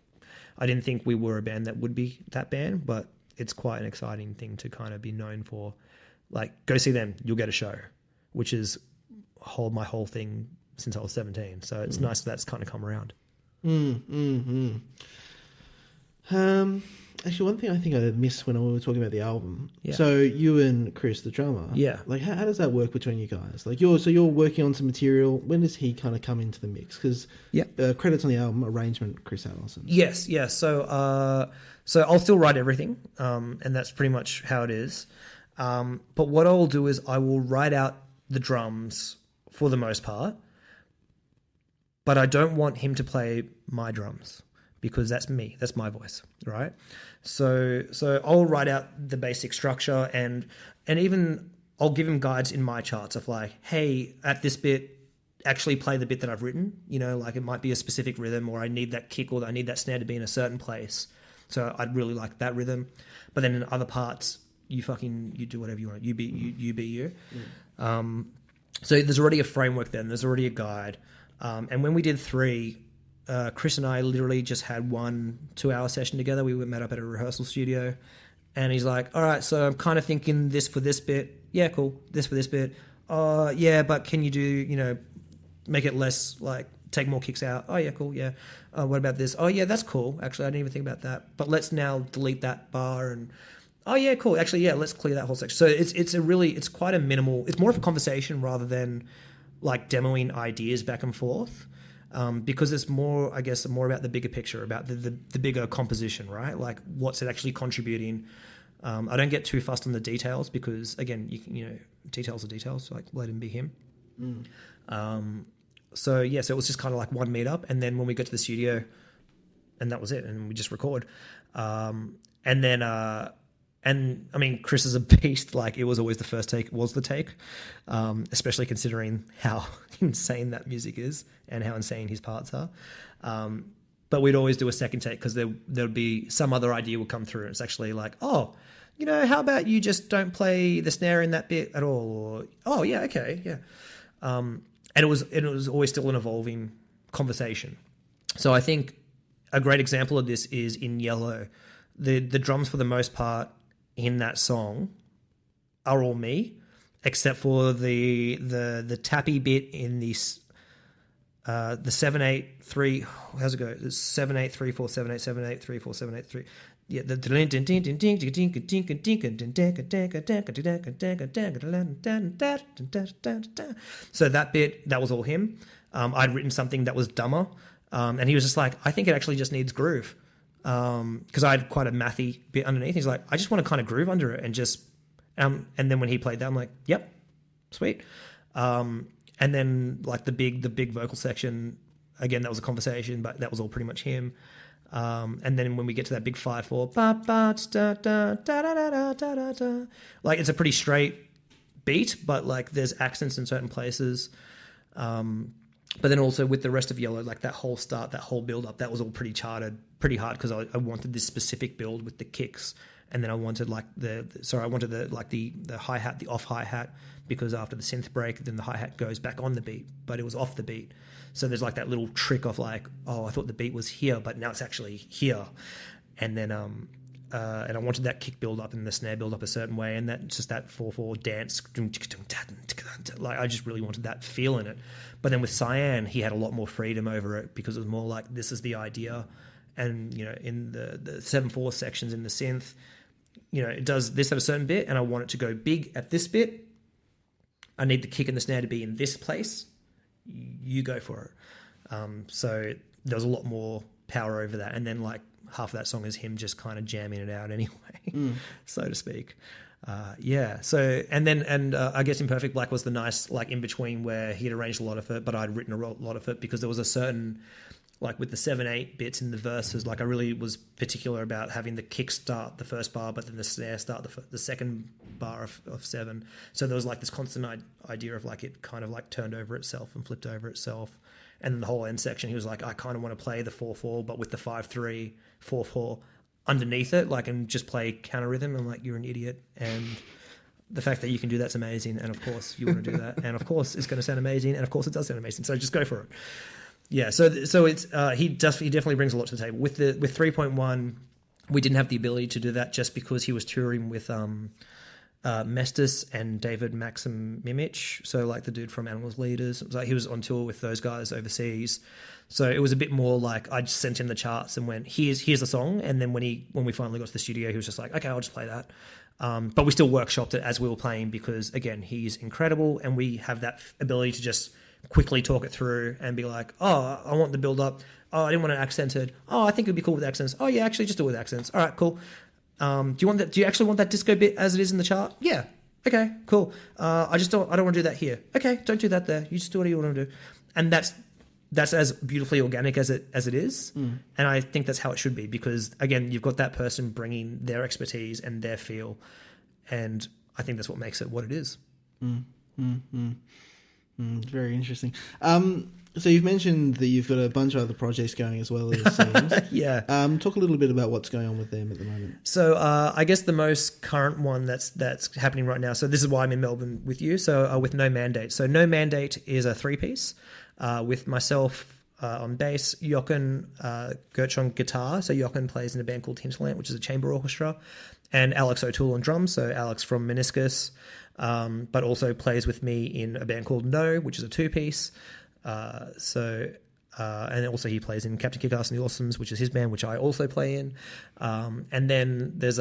I didn't think we were a band that would be that band, but it's quite an exciting thing to kind of be known for. Like, go see them, you'll get a show, which is my whole thing since I was 17. So it's nice that's kind of come around. Actually, one thing I think I missed when we were talking about the album. Yeah. So you and Chris, the drummer. Yeah. Like, how does that work between you guys? Like, you're working on some material. When does he kind of come into the mix? Because credits on the album, arrangement, Chris Allison. Yes, yeah. So I'll still write everything, and that's pretty much how it is. But what I'll do is I will write out the drums for the most part, but I don't want him to play my drums because that's me, that's my voice, right? So I'll write out the basic structure and even I'll give him guides in my charts of like, hey, at this bit, actually play the bit that I've written, you know, like it might be a specific rhythm or I need that kick or I need that snare to be in a certain place. So I'd really like that rhythm. But then in other parts, you do whatever you want. You be you. So there's already a framework then. There's already a guide. And when we did 3, Chris and I literally just had 1 2-hour session together. We met up at a rehearsal studio. And he's like, all right, so I'm kind of thinking this for this bit. Yeah, cool. This for this bit. Yeah, but can you do, you know, make it less, like, take more kicks out? Oh, yeah, cool, yeah. What about this? Oh, yeah, that's cool. Actually, I didn't even think about that. But let's now delete that bar and... Oh yeah, cool. Actually, yeah, let's clear that whole section. So it's quite a minimal. It's more of a conversation rather than like demoing ideas back and forth, because it's more, I guess, more about the bigger picture, about the bigger composition, right? Like what's it actually contributing. I don't get too fussed on the details because again, you know, details are details. So like let him be him. So yeah, so it was just kind of like one meetup, and then when we got to the studio, and that was it, and we just record, and then. And I mean, Chris is a beast. Like it was always the first take was the take, especially considering how insane that music is and how insane his parts are. But we'd always do a second take because there'd be some other idea would come through. It's actually like, oh, you know, how about you just don't play the snare in that bit at all? Or oh yeah, okay, yeah. And it was always still an evolving conversation. So I think a great example of this is in Yellow. The drums for the most part in that song are all me, except for the tappy bit in the 7/8/3. How's it go? The 7/8/3/4 7/8 7/8/3/4 7/8/3. Yeah, the so that bit, that was all him. I'd written something that was dumber, and he was just like, I think it actually just needs groove. Because I had quite a mathy bit underneath. He's like, I just want to kind of groove under it and just, and then when he played that, I'm like, yep, sweet. And then like the big vocal section, again, that was a conversation, but that was all pretty much him. And then when we get to that big 5/4, like it's a pretty straight beat, but like there's accents in certain places. But then also with the rest of Yellow, like that whole start, that whole build up, that was all pretty charted, pretty hard because I wanted this specific build with the kicks, and then I wanted like the hi hat, the off hi hat, because after the synth break, then the hi hat goes back on the beat, but it was off the beat. So there's like that little trick of like, oh, I thought the beat was here, but now it's actually here, and then and I wanted that kick build up and the snare build up a certain way, and that just that 4/4 dance, like I just really wanted that feel in it. But then with Cyan, he had a lot more freedom over it because it was more like, this is the idea, and you know, in the 7/4 sections in the synth, you know, it does this at a certain bit, and I want it to go big at this bit. I need the kick and the snare to be in this place. You go for it. So there was a lot more power over that, and then like half of that song is him just kind of jamming it out anyway, so to speak. Yeah. So and I guess Imperfect Black was the nice like in between where he'd arranged a lot of it, but I'd written a lot of it because there was a certain, like with the 7/8 bits in the verses, like I really was particular about having the kick start the first bar, but then the snare start the second bar of 7. So there was like this constant idea of like it kind of like turned over itself and flipped over itself. And then the whole end section, he was like, I kind of want to play the 4/4, but with the 5/3 4/4 underneath it, like, and just play counter rhythm. I'm like, you're an idiot. And the fact that you can do that's amazing. And of course you want to do that. And of course it's going to sound amazing. And of course it does sound amazing. So just go for it. Yeah. So it's, he definitely brings a lot to the table with 3.1. We didn't have the ability to do that just because he was touring with, Mestis and David Maxim Mimich, so like the dude from Animals Leaders. It was like he was on tour with those guys overseas, so it was a bit more like I just sent him the charts and went, here's the song, and then when we finally got to the studio, he was just like, okay, I'll just play that. But we still workshopped it as we were playing because again, he's incredible, and we have that ability to just quickly talk it through and be like, oh, I want the build up. Oh, I didn't want it accented. Oh, I think it'd be cool with accents. Oh yeah, actually just do it with accents. All right, cool. Do you actually want that disco bit as it is in the chart? Yeah. Okay, cool. I don't want to do that here. Okay, don't do that there. You just do what you want to do. And that's as beautifully organic as it is. And I think that's how it should be because again, you've got that person bringing their expertise and their feel, and I think that's what makes it what it is. Very interesting. So you've mentioned that you've got a bunch of other projects going as well as Seims. Yeah. Talk a little bit about what's going on with them at the moment. So I guess the most current one that's happening right now, so this is why I'm in Melbourne with you, so with No Mandate. So No Mandate is a 3-piece with myself on bass, Jochen Gertsch on guitar. So Jochen plays in a band called Hinterland, which is a chamber orchestra, and Alex O'Toole on drums, so Alex from Meniscus, but also plays with me in a band called No, which is a 2-piece. So And also he plays in Captain Kick-Ass and the Awesomes, which is his band, which I also play in. And then there's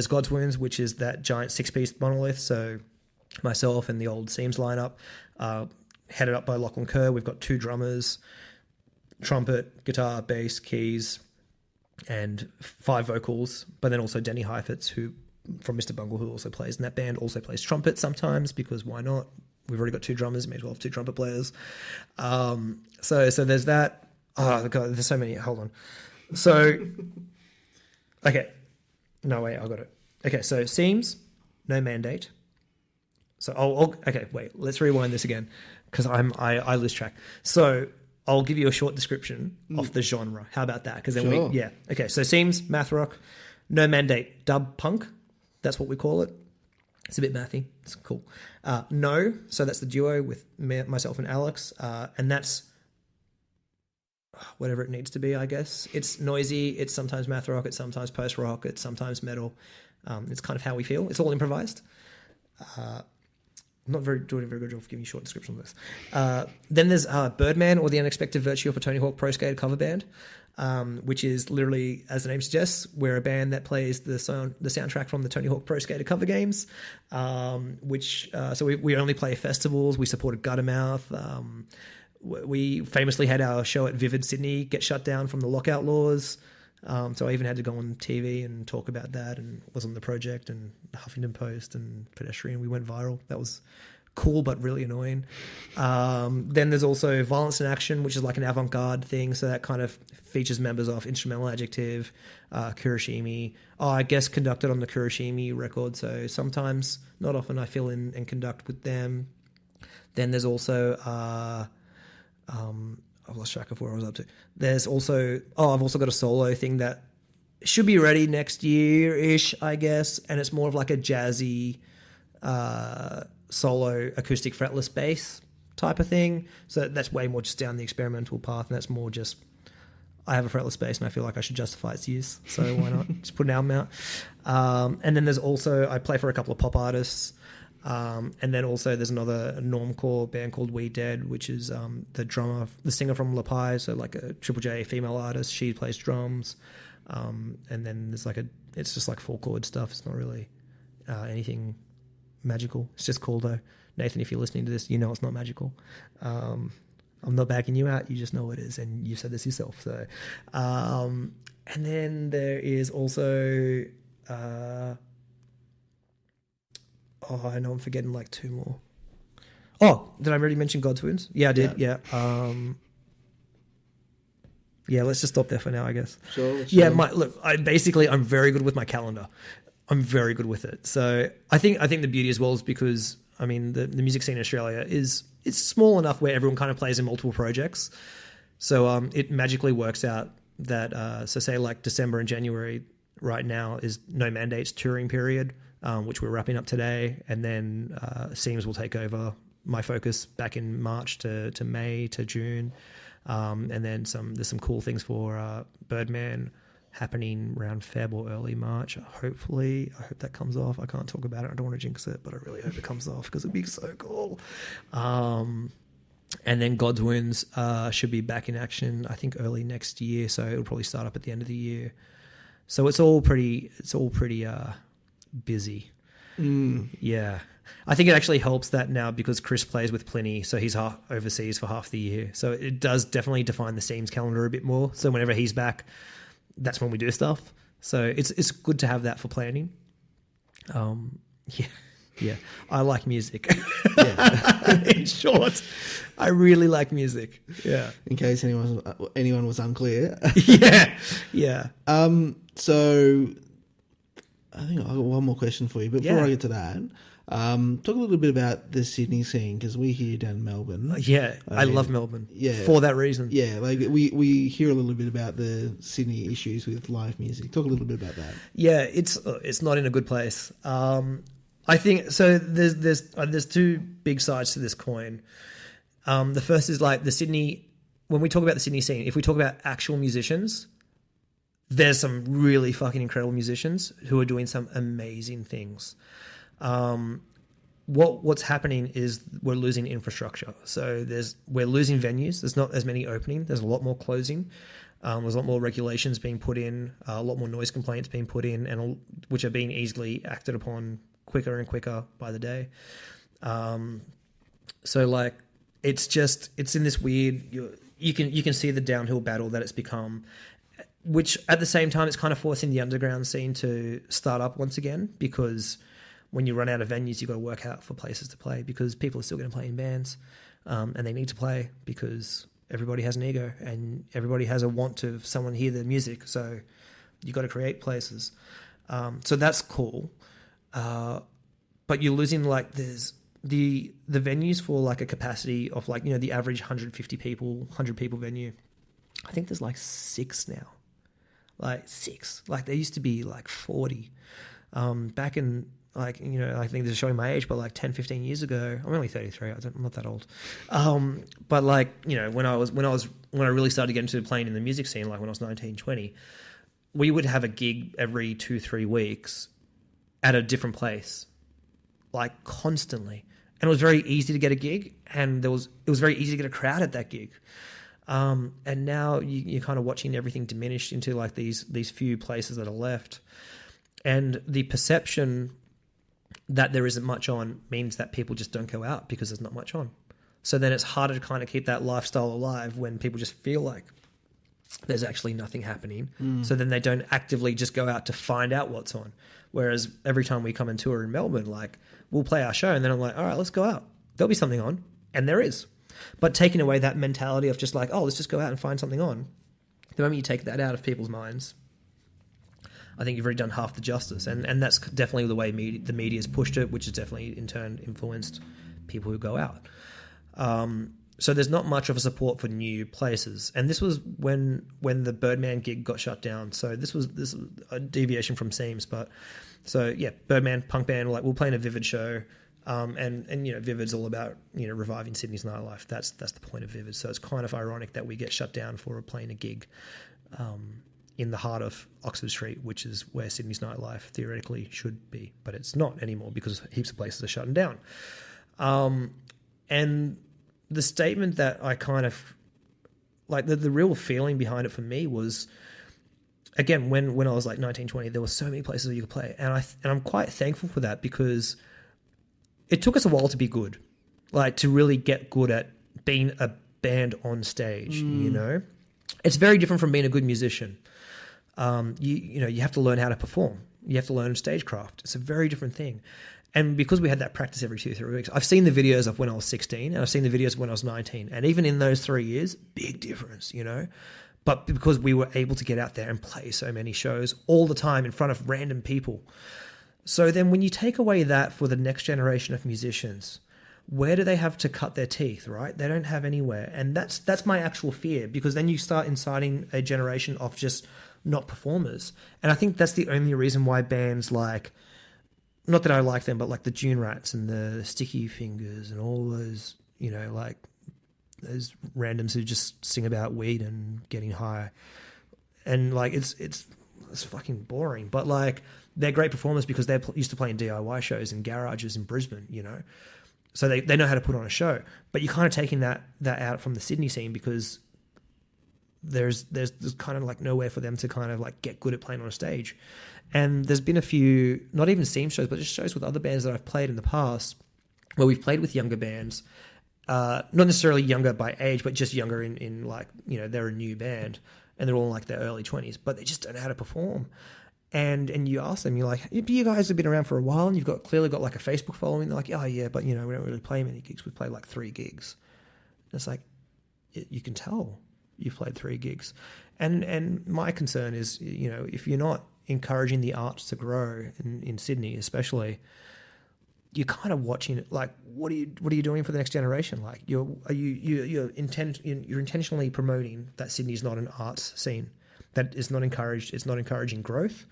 God's Wounds, which is that giant 6-piece monolith. So myself and the old Seims lineup, headed up by Lachlan Kerr. We've got 2 drummers, trumpet, guitar, bass, keys, and 5 vocals. But then also Denny Heifetz, who from Mr. Bungle, who also plays in that band, also plays trumpet sometimes, because why not? We've already got 2 drummers, may as well have 2 trumpet players. So there's that. Oh god, there's so many. Hold on. So okay, no wait, I got it. Okay, so Seims, no mandate. So okay, wait, let's rewind this again, because I lose track. So I'll give you a short description of the genre. How about that? Because then sure. Okay, so Seims, math rock, no mandate, dub punk. That's what we call it. It's a bit mathy. It's cool. No, so that's the duo with myself and Alex, and that's whatever it needs to be, I guess. It's noisy. It's sometimes math rock. It's sometimes post rock. It's sometimes metal. It's kind of how we feel. It's all improvised. I'm not doing a very good job of giving you short description of this. Then there's Birdman, or the Unexpected Virtue of a Tony Hawk Pro Skater cover band, which is literally, as the name suggests, we're a band that plays the soundtrack from the Tony Hawk Pro Skater cover games, so we only play festivals. We supported Guttermouth. We famously had our show at Vivid Sydney get shut down from the lockout laws. So I even had to go on TV and talk about that, and was on The Project and Huffington Post and Pedestrian. We went viral. That was cool, but really annoying. Then there's also Violence in Action, which is like an avant-garde thing. So that kind of features members of Instrumental Adjective, Kuroshimi. I guess conducted on the Kuroshimi record. So sometimes, not often, I fill in and conduct with them. Then there's also... I've lost track of where I was up to. There's also... I've also got a solo thing that should be ready next year-ish, I guess. And it's more of like a jazzy solo acoustic fretless bass type of thing. So that's way more just down the experimental path. And that's more just... I have a fretless bass and I feel like I should justify its use. So why not just put an album out? And then there's also... I play for a couple of pop artists. And then also there's another normcore band called We Dead, which is the singer from La Pie, so like a Triple J female artist. She plays drums. And then there's it's just like 4-chord stuff. It's not really anything magical. It's just cool though. Nathan, if you're listening to this, you know it's not magical. I'm not backing you out. You just know it is, and you said this yourself. So, and then there is also. I know I'm forgetting like 2 more. Oh, did I already mention God's Wounds? Yeah, I did. Yeah. Yeah, let's just stop there for now, I guess. Sure. Yeah, I'm very good with my calendar. I'm very good with it. So I think the beauty as well is because, I mean, the music scene in Australia it's small enough where everyone kind of plays in multiple projects. So it magically works out that, so say like December and January right now is No Mandates touring period. Which we're wrapping up today, and then Seims will take over my focus back in March to May to June, and then there's some cool things for Birdman happening around Feb or early March. Hopefully, I hope that comes off. I can't talk about it. I don't want to jinx it, but I really hope it comes off because it'd be so cool. And then God's Wounds should be back in action, I think, early next year. So it'll probably start up at the end of the year. So it's all pretty busy. Yeah, I think it actually helps that now because Chris plays with Pliny, so he's overseas for half the year, so it does definitely define the Seims calendar a bit more. So whenever he's back, that's when we do stuff, so it's good to have that for planning. Yeah, I like music. In short, I really like music. Yeah, in case anyone was unclear. yeah. So I think I've got one more question for you. But before I get to that, talk a little bit about the Sydney scene, because we're here down in Melbourne. I love Melbourne. Yeah, for that reason. Yeah, like we hear a little bit about the Sydney issues with live music. Talk a little bit about that. Yeah, it's not in a good place. I think so. There's 2 big sides to this coin. The first is like the Sydney. When we talk about the Sydney scene, if we talk about actual musicians, there's some really fucking incredible musicians who are doing some amazing things. what's happening is we're losing infrastructure. So we're losing venues. There's not as many opening. There's a lot more closing. There's a lot more regulations being put in, a lot more noise complaints being put in, and which are being easily acted upon quicker and quicker by the day. So like it's in this weird. You can see the downhill battle that it's become, which at the same time it's kind of forcing the underground scene to start up once again, because when you run out of venues, you've got to work out for places to play, because people are still going to play in bands, and they need to play because everybody has an ego and everybody has a want to someone hear their music. So you got to create places. So that's cool. But you're losing like there's the venues for like a capacity of like, the average 150 people, 100 people venue. I think there's like 6 now. Like 6. Like there used to be like 40. Back in like, I think this is showing my age, but like 10, 15 years ago, I'm only 33. I'm not that old. But like, when I really started getting into playing in the music scene, like when I was 19, 20, we would have a gig every 2-3 weeks at a different place, like constantly. And it was very easy to get a gig, and it was very easy to get a crowd at that gig. And now you're kind of watching everything diminish into like these few places that are left. And the perception that there isn't much on means that people just don't go out because there's not much on. So then it's harder to kind of keep that lifestyle alive when people just feel like there's actually nothing happening. So then they don't actively just go out to find out what's on. Whereas every time we come and tour in Melbourne, like we'll play our show and then I'm like, all right, let's go out. There'll be something on. And there is. But taking away that mentality of just like, oh, let's just go out and find something on. The moment you take that out of people's minds, I think you've already done half the justice. And that's definitely the way the media's pushed it, which has definitely in turn influenced people who go out. So there's not much of a support for new places. And this was when the Birdman gig got shut down. So this was a deviation from Seims. But so yeah, Birdman, punk band, like we'll play in a Vivid show. And Vivid's all about, reviving Sydney's nightlife. That's the point of Vivid. So it's kind of ironic that we get shut down for playing a gig in the heart of Oxford Street, which is where Sydney's nightlife theoretically should be. But it's not anymore because heaps of places are shutting down. And the statement that I kind of like, the real feeling behind it for me was, again, when I was like 19, 20, there were so many places where you could play. And I'm quite thankful for that, because it took us a while to be good, like to really get good at being a band on stage, It's very different from being a good musician. You have to learn how to perform. You have to learn stagecraft. It's a very different thing. And because we had that practice every 2-3 weeks, I've seen the videos of when I was 16 and I've seen the videos of when I was 19. And even in those 3 years, big difference, But because we were able to get out there and play so many shows all the time in front of random people. So then when you take away that for the next generation of musicians, where do they have to cut their teeth, right? They don't have anywhere. And that's my actual fear, because then you start inciting a generation of just not performers. And I think that's the only reason why bands like, not that I like them, but like the Dune Rats and the Sticky Fingers and all those, like those randoms who just sing about weed and getting high. And like, it's fucking boring, but like they're great performers because they're used to playing DIY shows in garages in Brisbane, So they know how to put on a show. But you're kind of taking that out from the Sydney scene, because there's kind of like nowhere for them to kind of like get good at playing on a stage. And there's been a few, not even Seims shows, but just shows with other bands that I've played in the past where we've played with younger bands, not necessarily younger by age, but just younger in like, they're a new band and they're all in like their early 20s, but they just don't know how to perform. And you ask them, you're like, you guys have been around for a while and you've clearly got like a Facebook following. They're like, oh yeah, but we don't really play many gigs. We play like 3 gigs. And it's like, you can tell you've played 3 gigs. And my concern is, if you're not encouraging the arts to grow in Sydney, especially, you're kind of watching it like, what are you doing for the next generation? Like you're intentionally promoting that Sydney's not an arts scene. That is not encouraged. It's not encouraging growth.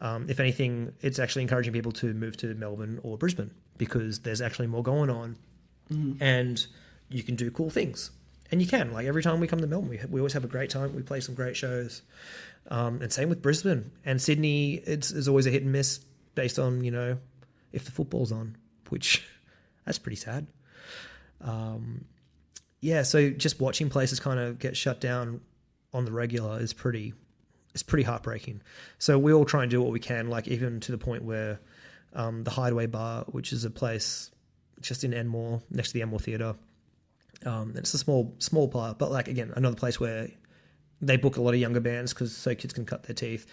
If anything, it's actually encouraging people to move to Melbourne or Brisbane, because there's actually more going on, and you can do cool things. And you can. Like every time we come to Melbourne, we always have a great time. We play some great shows. And same with Brisbane. And Sydney, it's always a hit and miss based on, if the football's on, which That's pretty sad. Yeah, so just watching places kind of get shut down on the regular is pretty heartbreaking. So we all try and do what we can, like even to the point where the Hideaway Bar, which is a place just in Enmore, next to the Enmore Theatre, it's a small bar, but like again, another place where they book a lot of younger bands so kids can cut their teeth.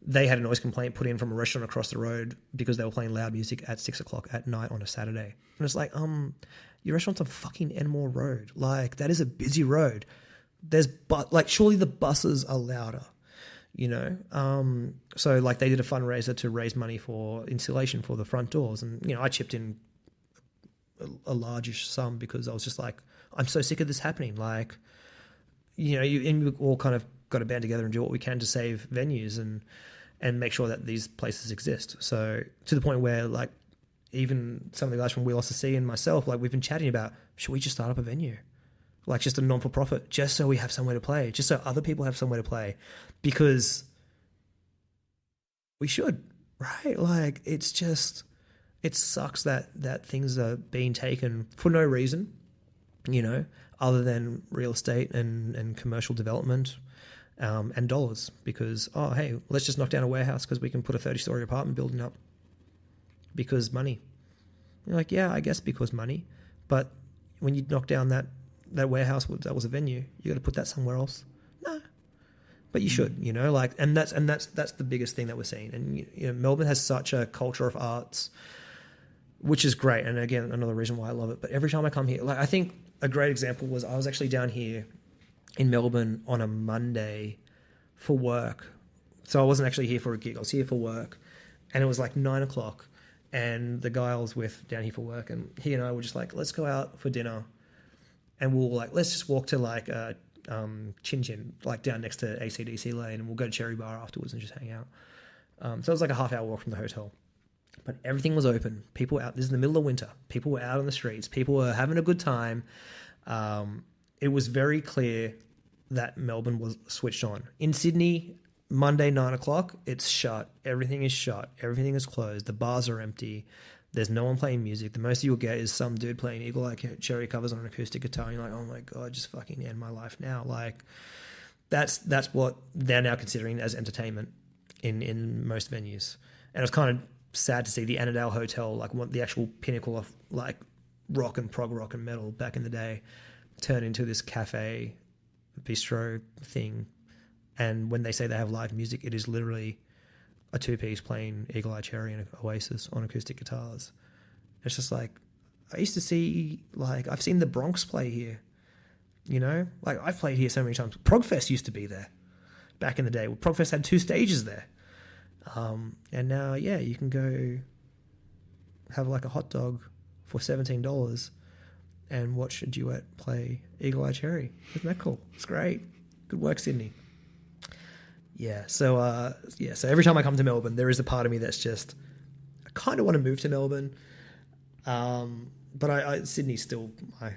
They had a noise complaint put in from a restaurant across the road because they were playing loud music at 6:00 at night on a Saturday. And it's like, your restaurant's on fucking Enmore Road. Like, that is a busy road. Surely the buses are louder, you know? So like they did a fundraiser to raise money for insulation for the front doors. And, you know, I chipped in a largish sum because I was just like, I'm so sick of this happening. Like, you know, you all kind of got to band together and do what we can to save venues and make sure that these places exist. So to the point where like even some of the guys from We Lost the Sea and myself, like we've been chatting about, should we just start up a venue? Like just a non-for-profit, just so we have somewhere to play, just so other people have somewhere to play, because we should, right? Like it sucks that things are being taken for no reason, you know, other than real estate and commercial development and dollars. Because, oh, hey, let's just knock down a warehouse because we can put a 30-story apartment building up because money. You're like, yeah, I guess because money. But when you knock down that warehouse that was a venue, you got to put that somewhere else. No, but you should, you know, like, and that's the biggest thing that we're seeing. And you know, Melbourne has such a culture of arts, which is great. And again, another reason why I love it. But every time I come here, like I think a great example was I was actually down here in Melbourne on a Monday for work. So I wasn't actually here for a gig. I was here for work, and it was like 9:00. And the guy I was with down here for work, and he and I were just like, let's go out for dinner, and we'll like let's just walk to like Chin Chin, like down next to AC/DC Lane, and we'll go to Cherry Bar afterwards and just hang out. So it was like a half-hour walk from the hotel. But everything was open. People were out. This is in the middle of winter. People were out on the streets. People were having a good time. It was very clear that Melbourne was switched on. In Sydney, Monday, 9:00, it's shut. Everything is shut. Everything is closed. The bars are empty. There's no one playing music. The most you'll get is some dude playing Eagle Eye Cherry covers on an acoustic guitar. And you're like, oh my God, just fucking end my life now. Like, that's what they're now considering as entertainment in most venues. And it's kind of sad to see the Annandale Hotel, like the actual pinnacle of like rock and prog rock and metal back in the day, turn into this cafe bistro thing. And when they say they have live music, it is literally a two-piece playing Eagle Eye Cherry and Oasis on acoustic guitars. It's just like, I used to see, like, I've seen the Bronx play here, you know? Like, I've played here so many times. Progfest used to be there back in the day. Progfest had 2 stages there. And now, yeah, you can go have like a hot dog for $17 and watch a duet play Eagle Eye Cherry. Isn't that cool? It's great. Good work, Sydney. Yeah, so every time I come to Melbourne, there is a part of me that's just, I kind of want to move to Melbourne, but Sydney's still I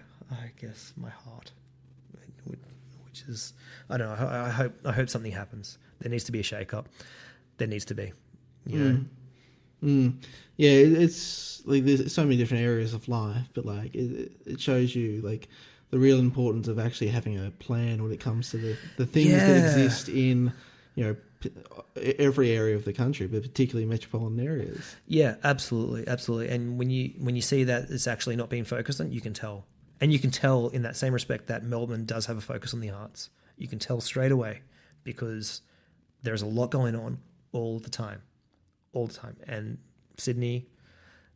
guess my heart, which is, I don't know. I hope something happens. There needs to be a shake-up. There needs to be, you know. Yeah, it's like there's so many different areas of life, but like it shows you like the real importance of actually having a plan when it comes to the things that exist in, you know, every area of the country, but particularly metropolitan areas. Yeah, absolutely. And when you see that it's actually not being focused on, you can tell. And you can tell in that same respect that Melbourne does have a focus on the arts. You can tell straight away because there's a lot going on all the time. And Sydney,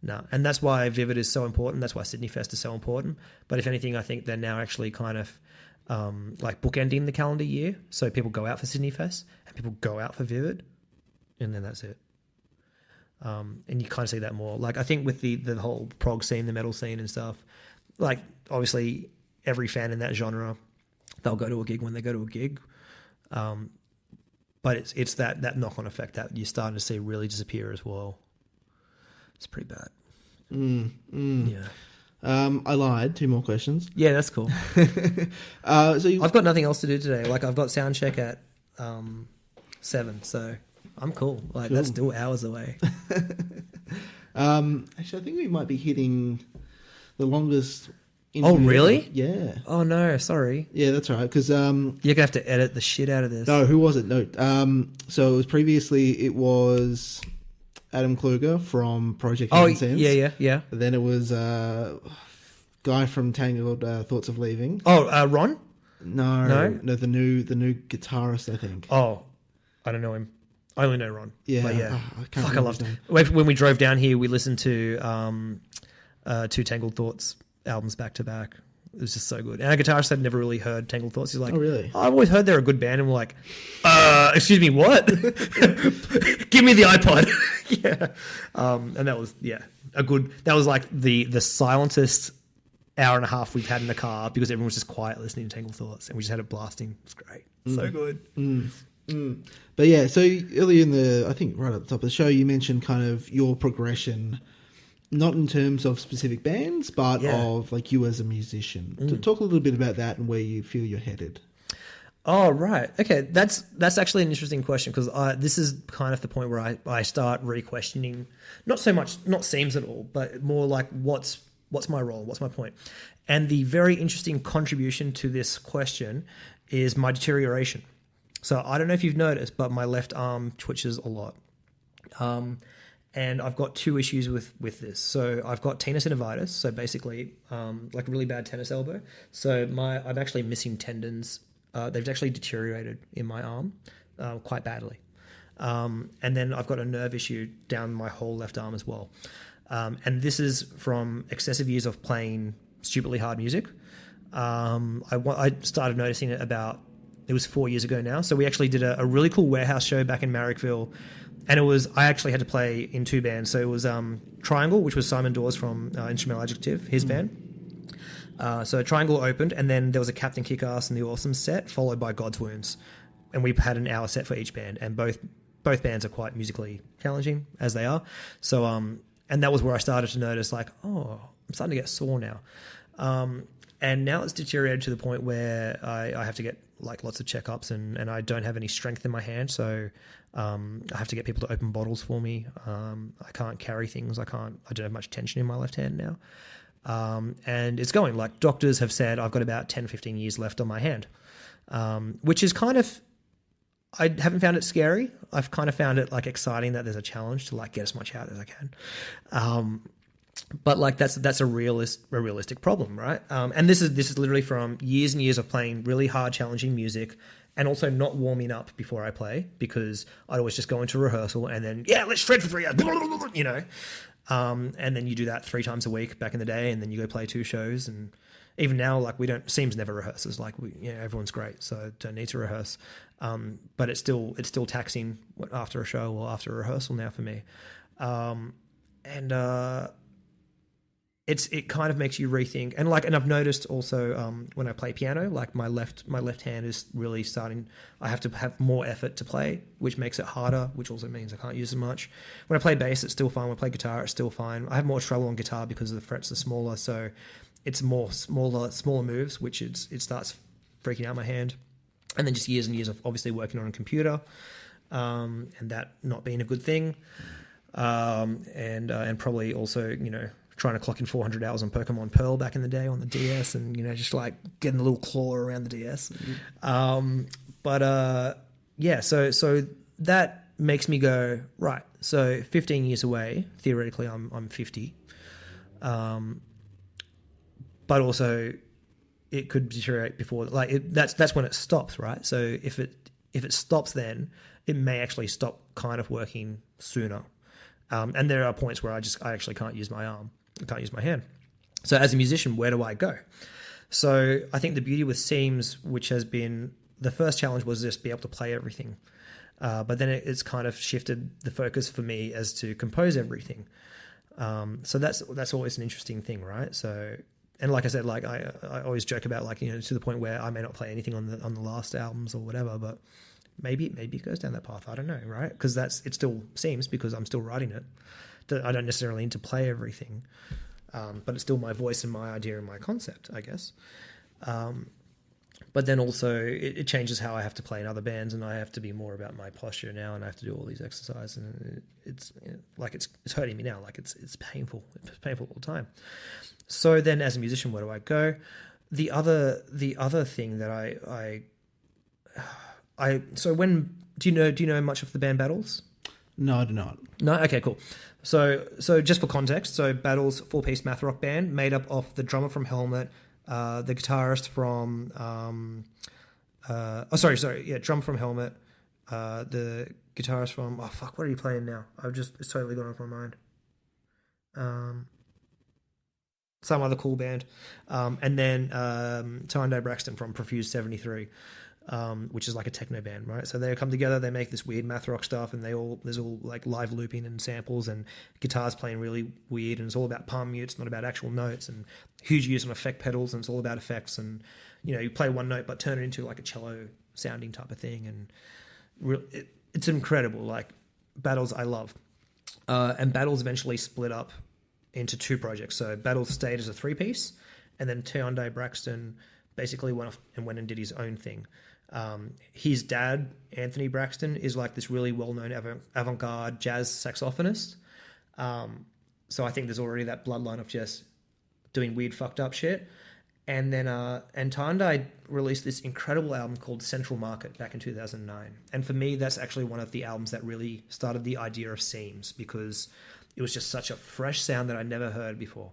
no. And that's why Vivid is so important. That's why Sydney Fest is so important. But if anything, I think they're now actually kind of like bookending the calendar year. So people go out for Sydney Fest and people go out for Vivid, and then that's it. And you kind of see that more. Like I think with the whole prog scene, the metal scene and stuff, like obviously every fan in that genre, they'll go to a gig when they go to a gig. But it's that knock-on effect that you're starting to see really disappear as well. It's pretty bad. Yeah. I lied. 2 more questions. Yeah, that's cool. I've got nothing else to do today. Like I've got sound check at 7, so I'm cool. Like that's still hours away. Actually, I think we might be hitting the longest. Oh, really? Yeah. Oh no, sorry. Yeah, that's right. Because You're gonna have to edit the shit out of this. no, who was it? No. So it was previously Adam Kluger from Project Sense. Yeah. And then it was guy from Tangled Thoughts of Leaving. Oh, Ron? No, the new guitarist, I think. Oh, I don't know him. I only know Ron. Yeah, but yeah. I loved it. When we drove down here, we listened to two Tangled Thoughts albums back to back. It was just so good. And our guitarist had never really heard Tangled Thoughts. He's like, "Oh, really? I've always heard they're a good band." And we're like, "Excuse me, what? Give me the iPod." Yeah. And that was that was like the silentest hour and a half we've had in the car because everyone was just quiet listening to Tangled Thoughts, and we just had it blasting. It's great. So good. But yeah, so earlier I think right at the top of the show, you mentioned kind of your progression, not in terms of specific bands, but of like you as a musician. So talk a little bit about that and where you feel you're headed. Oh, right. Okay. That's actually an interesting question because this is kind of the point where I start re-questioning, not so much, not Seims at all, but more like what's my role? What's my point? And the very interesting contribution to this question is my deterioration. So I don't know if you've noticed, but my left arm twitches a lot. And I've got two issues with this. So I've got tenosynovitis, so basically like a really bad tennis elbow. So I'm actually missing tendons. They've actually deteriorated in my arm quite badly. And then I've got a nerve issue down my whole left arm as well. And this is from excessive years of playing stupidly hard music. I started noticing it it was 4 years ago now. So we actually did a really cool warehouse show back in Marrickville. And I actually had to play in two bands. So it was Triangle, which was Simon Dawes from Instrumental Adjective, his band. So Triangle opened, and then there was a Captain Kickass and the Awesome set, followed by God's Wounds. And we had an hour set for each band. And both bands are quite musically challenging, as they are. So, and that was where I started to notice, like, oh, I'm starting to get sore now. And now it's deteriorated to the point where I have to get like lots of checkups and I don't have any strength in my hand. So I have to get people to open bottles for me. I can't carry things. I don't have much tension in my left hand now. And it's going, like doctors have said, I've got about 10, 15 years left on my hand, which is kind of, I haven't found it scary. I've kind of found it like exciting that there's a challenge to like get as much out as I can. But like that's a realistic problem, right? And this is literally from years and years of playing really hard, challenging music, and also not warming up before I play because I'd always just go into rehearsal and then let's shred for 3 hours, you know. And then you do that 3 times a week back in the day, and then you go play 2 shows. And even now, like Seims never rehearses. Like everyone's great, so don't need to rehearse. But it's still taxing after a show or after a rehearsal now for me. It kind of makes you rethink, and I've noticed also when I play piano, like my left hand is really starting. I have to have more effort to play, which makes it harder, which also means I can't use as much. When I play bass, it's still fine. When I play guitar, it's still fine. I have more trouble on guitar because the frets are smaller, so it's smaller moves, which it starts freaking out my hand. And then just years and years of obviously working on a computer, and that not being a good thing, and probably also trying to clock in 400 hours on Pokemon Pearl back in the day on the DS, and just like getting a little claw around the DS. So that makes me go, right, so 15 years away, theoretically I'm 50, but also it could deteriorate before, that's when it stops, right? So if it stops, then it may actually stop kind of working sooner. And there are points where I actually can't use my arm. I can't use my hand. So as a musician, where do I go? So I think the beauty with Seims, which has been the first challenge, was just be able to play everything. But then it's kind of shifted the focus for me as to compose everything. So that's always an interesting thing, right? So, and like I said, like I always joke about to the point where I may not play anything on the last albums or whatever, but maybe it goes down that path. I don't know, right? Because it still seems, because I'm still writing it, that I don't necessarily need to play everything, but it's still my voice and my idea and my concept, I guess. But But then also it changes how I have to play in other bands, and I have to be more about my posture now, and I have to do all these exercises, and it's hurting me now. Like it's painful. It's painful all the time. So then, as a musician, where do I go? The other thing that so when do you know much of the band Battles? No, I do not. No? Okay, cool. So just for context, so Battles, 4-piece math rock band made up of the drummer from Helmet, the guitarist from drum from Helmet, the guitarist from what are you playing now? It's totally gone off my mind. Some other cool band, and then Tyndale Braxton from Profuse 73. Which is like a techno band, right? So they come together, they make this weird math rock stuff, and there's all like live looping and samples and guitars playing really weird, and it's all about palm mutes, not about actual notes, and huge use on effect pedals, and it's all about effects, and you play one note but turn it into like a cello sounding type of thing, and it's incredible. Like Battles, I love, and Battles eventually split up into 2 projects. So Battles stayed as a 3-piece, and then Tyndale Braxton basically went off and went and did his own thing. His dad, Anthony Braxton, is like this really well-known avant-garde jazz saxophonist. So I think there's already that bloodline of just doing weird, fucked up shit. And then Tyndale released this incredible album called Central Market back in 2009. And for me, that's actually one of the albums that really started the idea of Seims, because it was just such a fresh sound that I'd never heard before.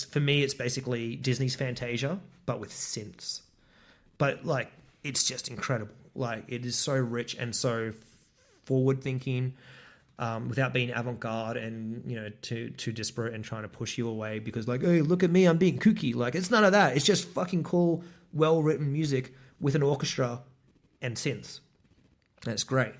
For me, it's basically Disney's Fantasia, but with synths. But like, it's just incredible. Like, it is so rich and so forward-thinking, without being avant-garde and too disparate and trying to push you away because like, hey, look at me, I'm being kooky. Like, it's none of that. It's just fucking cool, well-written music with an orchestra and synths. That's great.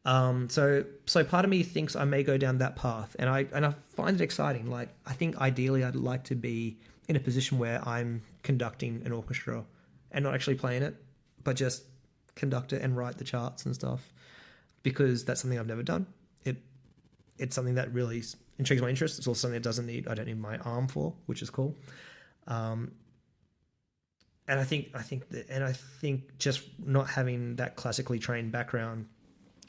So part of me thinks I may go down that path, and I find it exciting. Like, I think ideally I'd like to be in a position where I'm conducting an orchestra and not actually playing it, but just conduct it and write the charts and stuff, because that's something I've never done. It's something that really intrigues my interest. It's also something that I don't need my arm for, which is cool. And I think just not having that classically trained background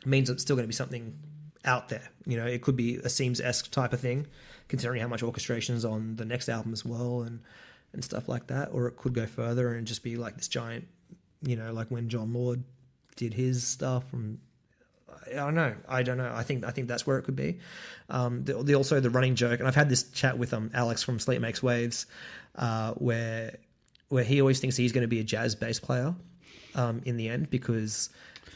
means it's still going to be something out there. It could be a Seims-esque type of thing, considering how much orchestration's on the next album as well, and stuff like that. Or it could go further and just be like this giant, like when John Lord did his stuff from, I don't know. I think that's where it could be. Also the running joke, and I've had this chat with Alex from Sleep Makes Waves, where he always thinks he's going to be a jazz bass player in the end, because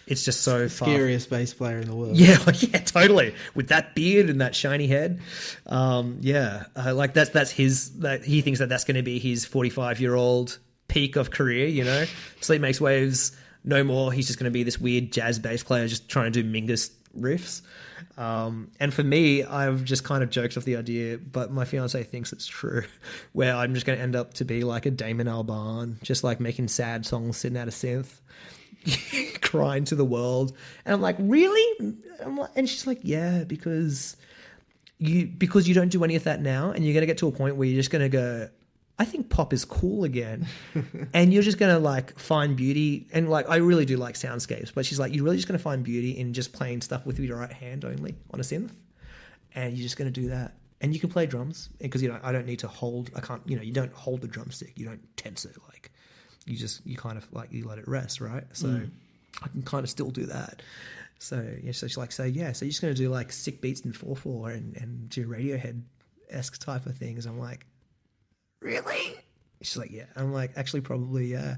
it's just so scariest bass player in the world. Yeah, totally. With that beard and that shiny head, like that's his. That he thinks that's going to be his 45-year-old peak of career. Sleep Makes Waves. No more. He's just going to be this weird jazz bass player just trying to do Mingus riffs. And for me, I've just kind of joked off the idea, but my fiance thinks it's true, where I'm just going to end up to be like a Damon Albarn, just like making sad songs sitting at a synth, crying to the world. And I'm like, really? And she's like, yeah, because you don't do any of that now, and you're going to get to a point where you're just going to go, I think pop is cool again. And you're just going to like find beauty. And like, I really do like soundscapes, but she's like, you're really just going to find beauty in just playing stuff with your right hand only on a synth. And you're just going to do that. And you can play drums because, I don't need to you don't hold the drumstick. You don't tense it. Like you kind of like, you let it rest. Right. So I can kind of still do that. So yeah, so she's like, so you're just going to do like sick beats in 4/4 and do Radiohead-esque type of things. I'm like, really? She's like, yeah. I'm like, actually, probably, yeah.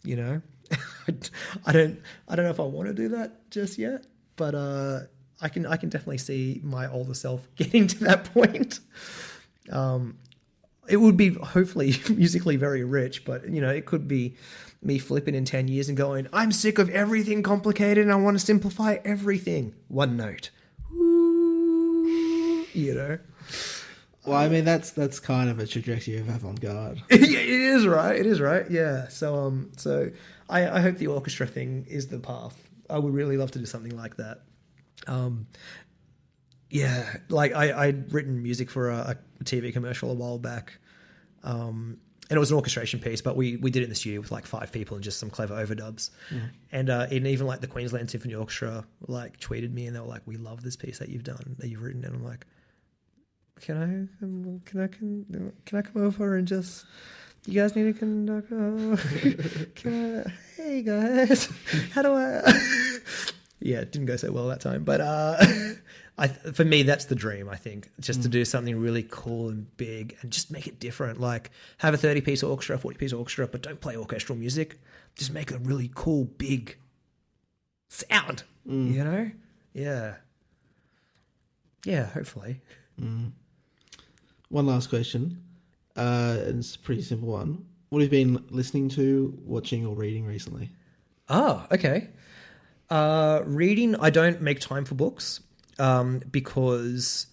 I don't know if I want to do that just yet, but I can definitely see my older self getting to that point. It would be hopefully musically very rich, but it could be me flipping in 10 years and going, I'm sick of everything complicated and I want to simplify everything. One note. Well, I mean, that's kind of a trajectory of avant-garde. It is right. Yeah. So I hope the orchestra thing is the path. I would really love to do something like that. Like I'd written music for a TV commercial a while back, it was an orchestration piece, but we did it in the studio with like 5 people and just some clever overdubs. And even like the Queensland Symphony Orchestra like tweeted me and they were like, "We love this piece that you've written." And I'm like, can I come over and just, you guys need a conductor? Hey guys, how do I? Yeah, it didn't go so well that time, but for me, that's the dream, I think, just to do something really cool and big and just make it different. Like have a 30-piece orchestra, 40-piece orchestra, but don't play orchestral music. Just make a really cool, big sound, you know? Yeah. Yeah, hopefully. One last question, and it's a pretty simple one. What have you been listening to, watching, or reading recently? Oh, okay. Reading, I don't make time for books because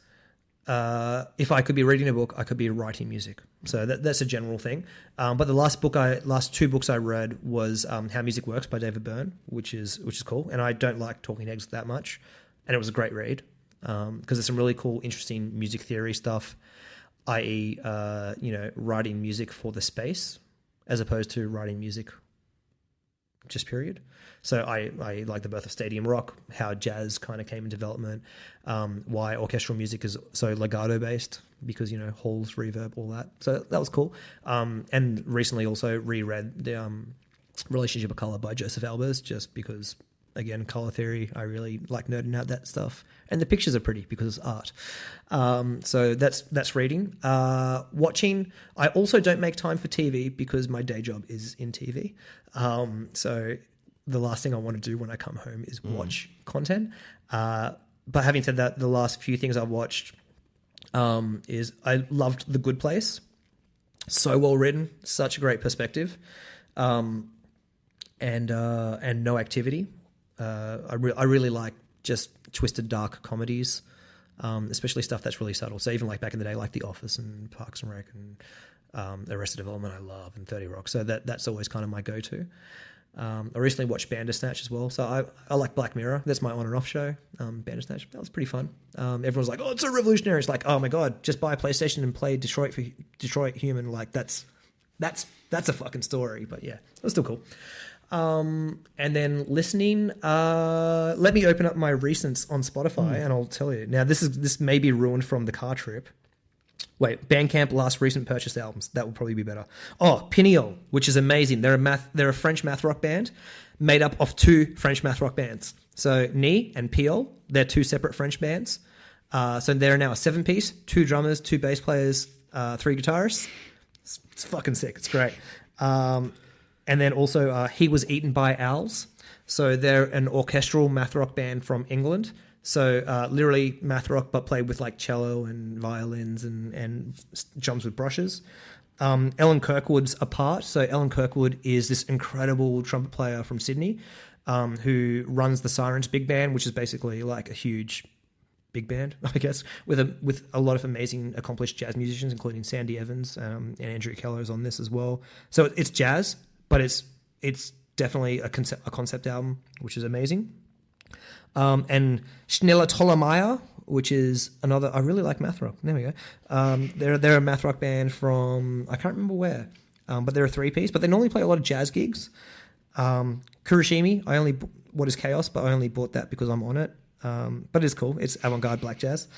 if I could be reading a book, I could be writing music. So that's a general thing. But the last 2 books I read was How Music Works by David Byrne, which is cool. And I don't like Talking Heads that much, and it was a great read because there's some really cool, interesting music theory stuff, i.e., writing music for the space as opposed to writing music just period. So I like the birth of stadium rock, how jazz kind of came into development, why orchestral music is so legato based because, halls, reverb, all that. So that was cool. And recently also reread the Relationship of Color by Joseph Albers just because, again, color theory, I really like nerding out that stuff. And the pictures are pretty because it's art. So that's reading. Watching, I also don't make time for TV because my day job is in TV. So the last thing I want to do when I come home is watch content. But having said that, the last few things I've watched is I loved The Good Place. So well written, such a great perspective. And No Activity. I really like just twisted, dark comedies, especially stuff that's really subtle. So even like back in the day, like The Office and Parks and Rec and Arrested Development I love, and 30 Rock. So that's always kind of my go-to. I recently watched Bandersnatch as well. So I like Black Mirror. That's my on and off show. Bandersnatch, that was pretty fun. Everyone's like, "Oh, it's so revolutionary." It's like, oh my God, just buy a PlayStation and play Detroit Human. Like that's a fucking story. But yeah, it was still cool. And then listening, let me open up my recents on Spotify and I'll tell you. Now this may be ruined from the car trip. Wait, Bandcamp last recent purchased albums. That will probably be better. Oh, Pineal, which is amazing. They're a French math rock band made up of 2 French math rock bands. So Ni and Pineal, they're 2 separate French bands. So they're now a 7-piece, 2 drummers, 2 bass players, 3 guitarists. It's fucking sick. It's great. And then also He Was Eaten by Owls. So they're an orchestral math rock band from England. So literally math rock, but played with like cello and violins and drums with brushes. Ellen Kirkwood's a part. So Ellen Kirkwood is this incredible trumpet player from Sydney who runs the Sirens Big Band, which is basically like a huge big band, I guess, with a lot of amazing accomplished jazz musicians, including Sandy Evans and Andrew Keller is on this as well. So it's jazz, but it's definitely a concept album, which is amazing. And Schnella Tolomaya, which is another, I really like math rock. There we go. They're a math rock band from, I can't remember where, but they're a 3-piece, but they normally play a lot of jazz gigs. Kuroshimi, What is Chaos, but I only bought that because I'm on it. But it's cool. It's avant-garde black jazz.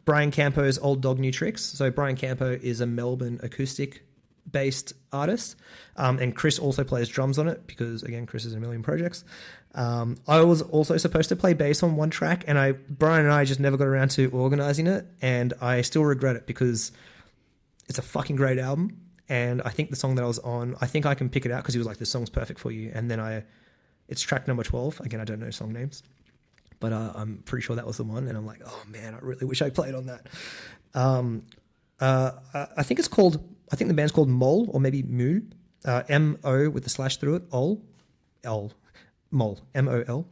Brian Campo's Old Dog New Tricks. So Brian Campo is a Melbourne acoustic-based artist, and Chris also plays drums on it because, again, Chris is in a million projects. I was also supposed to play bass on one track, and Brian and I just never got around to organising it, and I still regret it because it's a fucking great album, and I think the song that I was on, I think I can pick it out because he was like, "This song's perfect for you," and then it's track number 12. Again, I don't know song names, but I'm pretty sure that was the one, and I'm like, oh man, I really wish I played on that. I think the band's called Mol, or maybe Mul, M-O with the slash through it, Mol, M-O-L.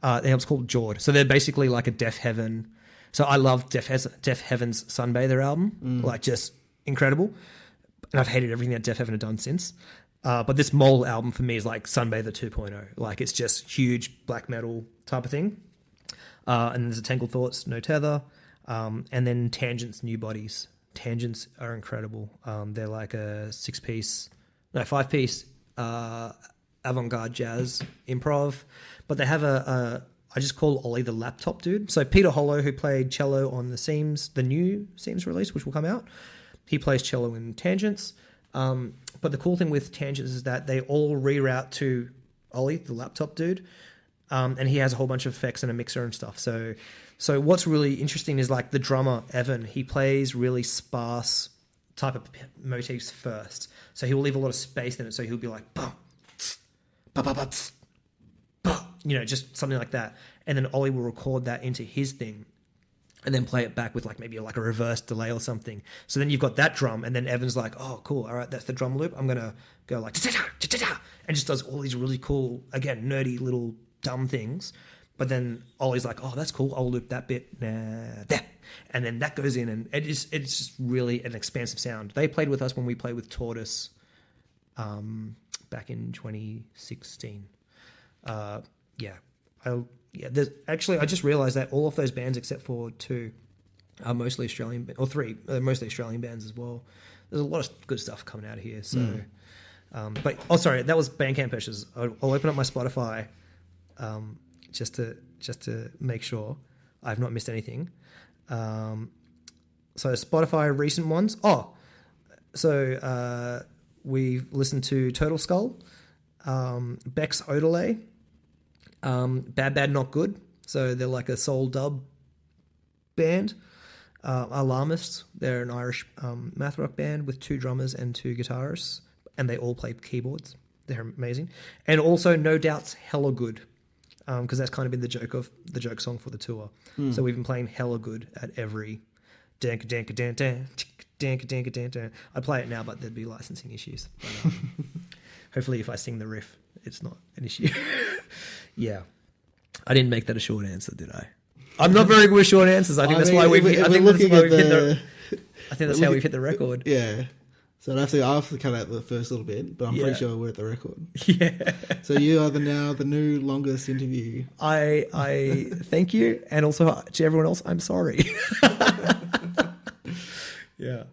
The album's called Jord. So they're basically like a Deaf Heaven. So I love Deaf Heaven's Sunbather album, like just incredible. And I've hated everything that Deaf Heaven have done since. But this Mole album for me is like Sunbather 2.0. Like it's just huge black metal type of thing. And there's a Tangled Thoughts, No Tether. And then Tangents, New Bodies. Tangents are incredible. They're like a 5-piece avant-garde jazz improv, but they have I just call Ollie the laptop dude. So Peter Hollow, who played cello on the new Seims release, which will come out, he plays cello in Tangents. But the cool thing with Tangents is that they all reroute to Ollie, the laptop dude, and he has a whole bunch of effects and a mixer and stuff. So what's really interesting is like the drummer, Evan, he plays really sparse type of motifs first. So he'll leave a lot of space in it. So he'll be like, bum, tss, ba, ba, ba, tss, ba, just something like that. And then Ollie will record that into his thing and then play it back with like maybe like a reverse delay or something. So then you've got that drum, and then Evan's like, oh, cool. All right, that's the drum loop. I'm going to go like, and just does all these really cool, again, nerdy little dumb things. But then Ollie's like, oh, that's cool. I'll loop that bit. There. And then that goes in, and it's just really an expansive sound. They played with us when we played with Tortoise back in 2016. I just realised that all of those bands except for 2 are mostly Australian, or 3 are mostly Australian bands as well. There's a lot of good stuff coming out of here. So, sorry, that was Bandcamp purchases. I'll open up my Spotify just to make sure I've not missed anything. So Spotify recent ones. We've listened to Turtle Skull, Beck's Odelay, Bad Bad Not Good. So they're like a soul dub band. Alarmists, they're an Irish math rock band with 2 drummers and 2 guitarists, and they all play keyboards. They're amazing. And also No Doubt's Hella Good, because that's kind of been the joke song for the tour. So we've been playing Hella Good at every dank dank dank dank dank dank dank dank. I play it now, but there'd be licensing issues. But, hopefully, if I sing the riff, it's not an issue. Yeah, I didn't make that a short answer, did I? I'm not very good with short answers. I think that's why we've hit the record. Yeah. So I have to cut out the first little bit, but I'm pretty sure we're at the record. Yeah. So you are now the new longest interview. I thank you, and also to everyone else, I'm sorry. Yeah.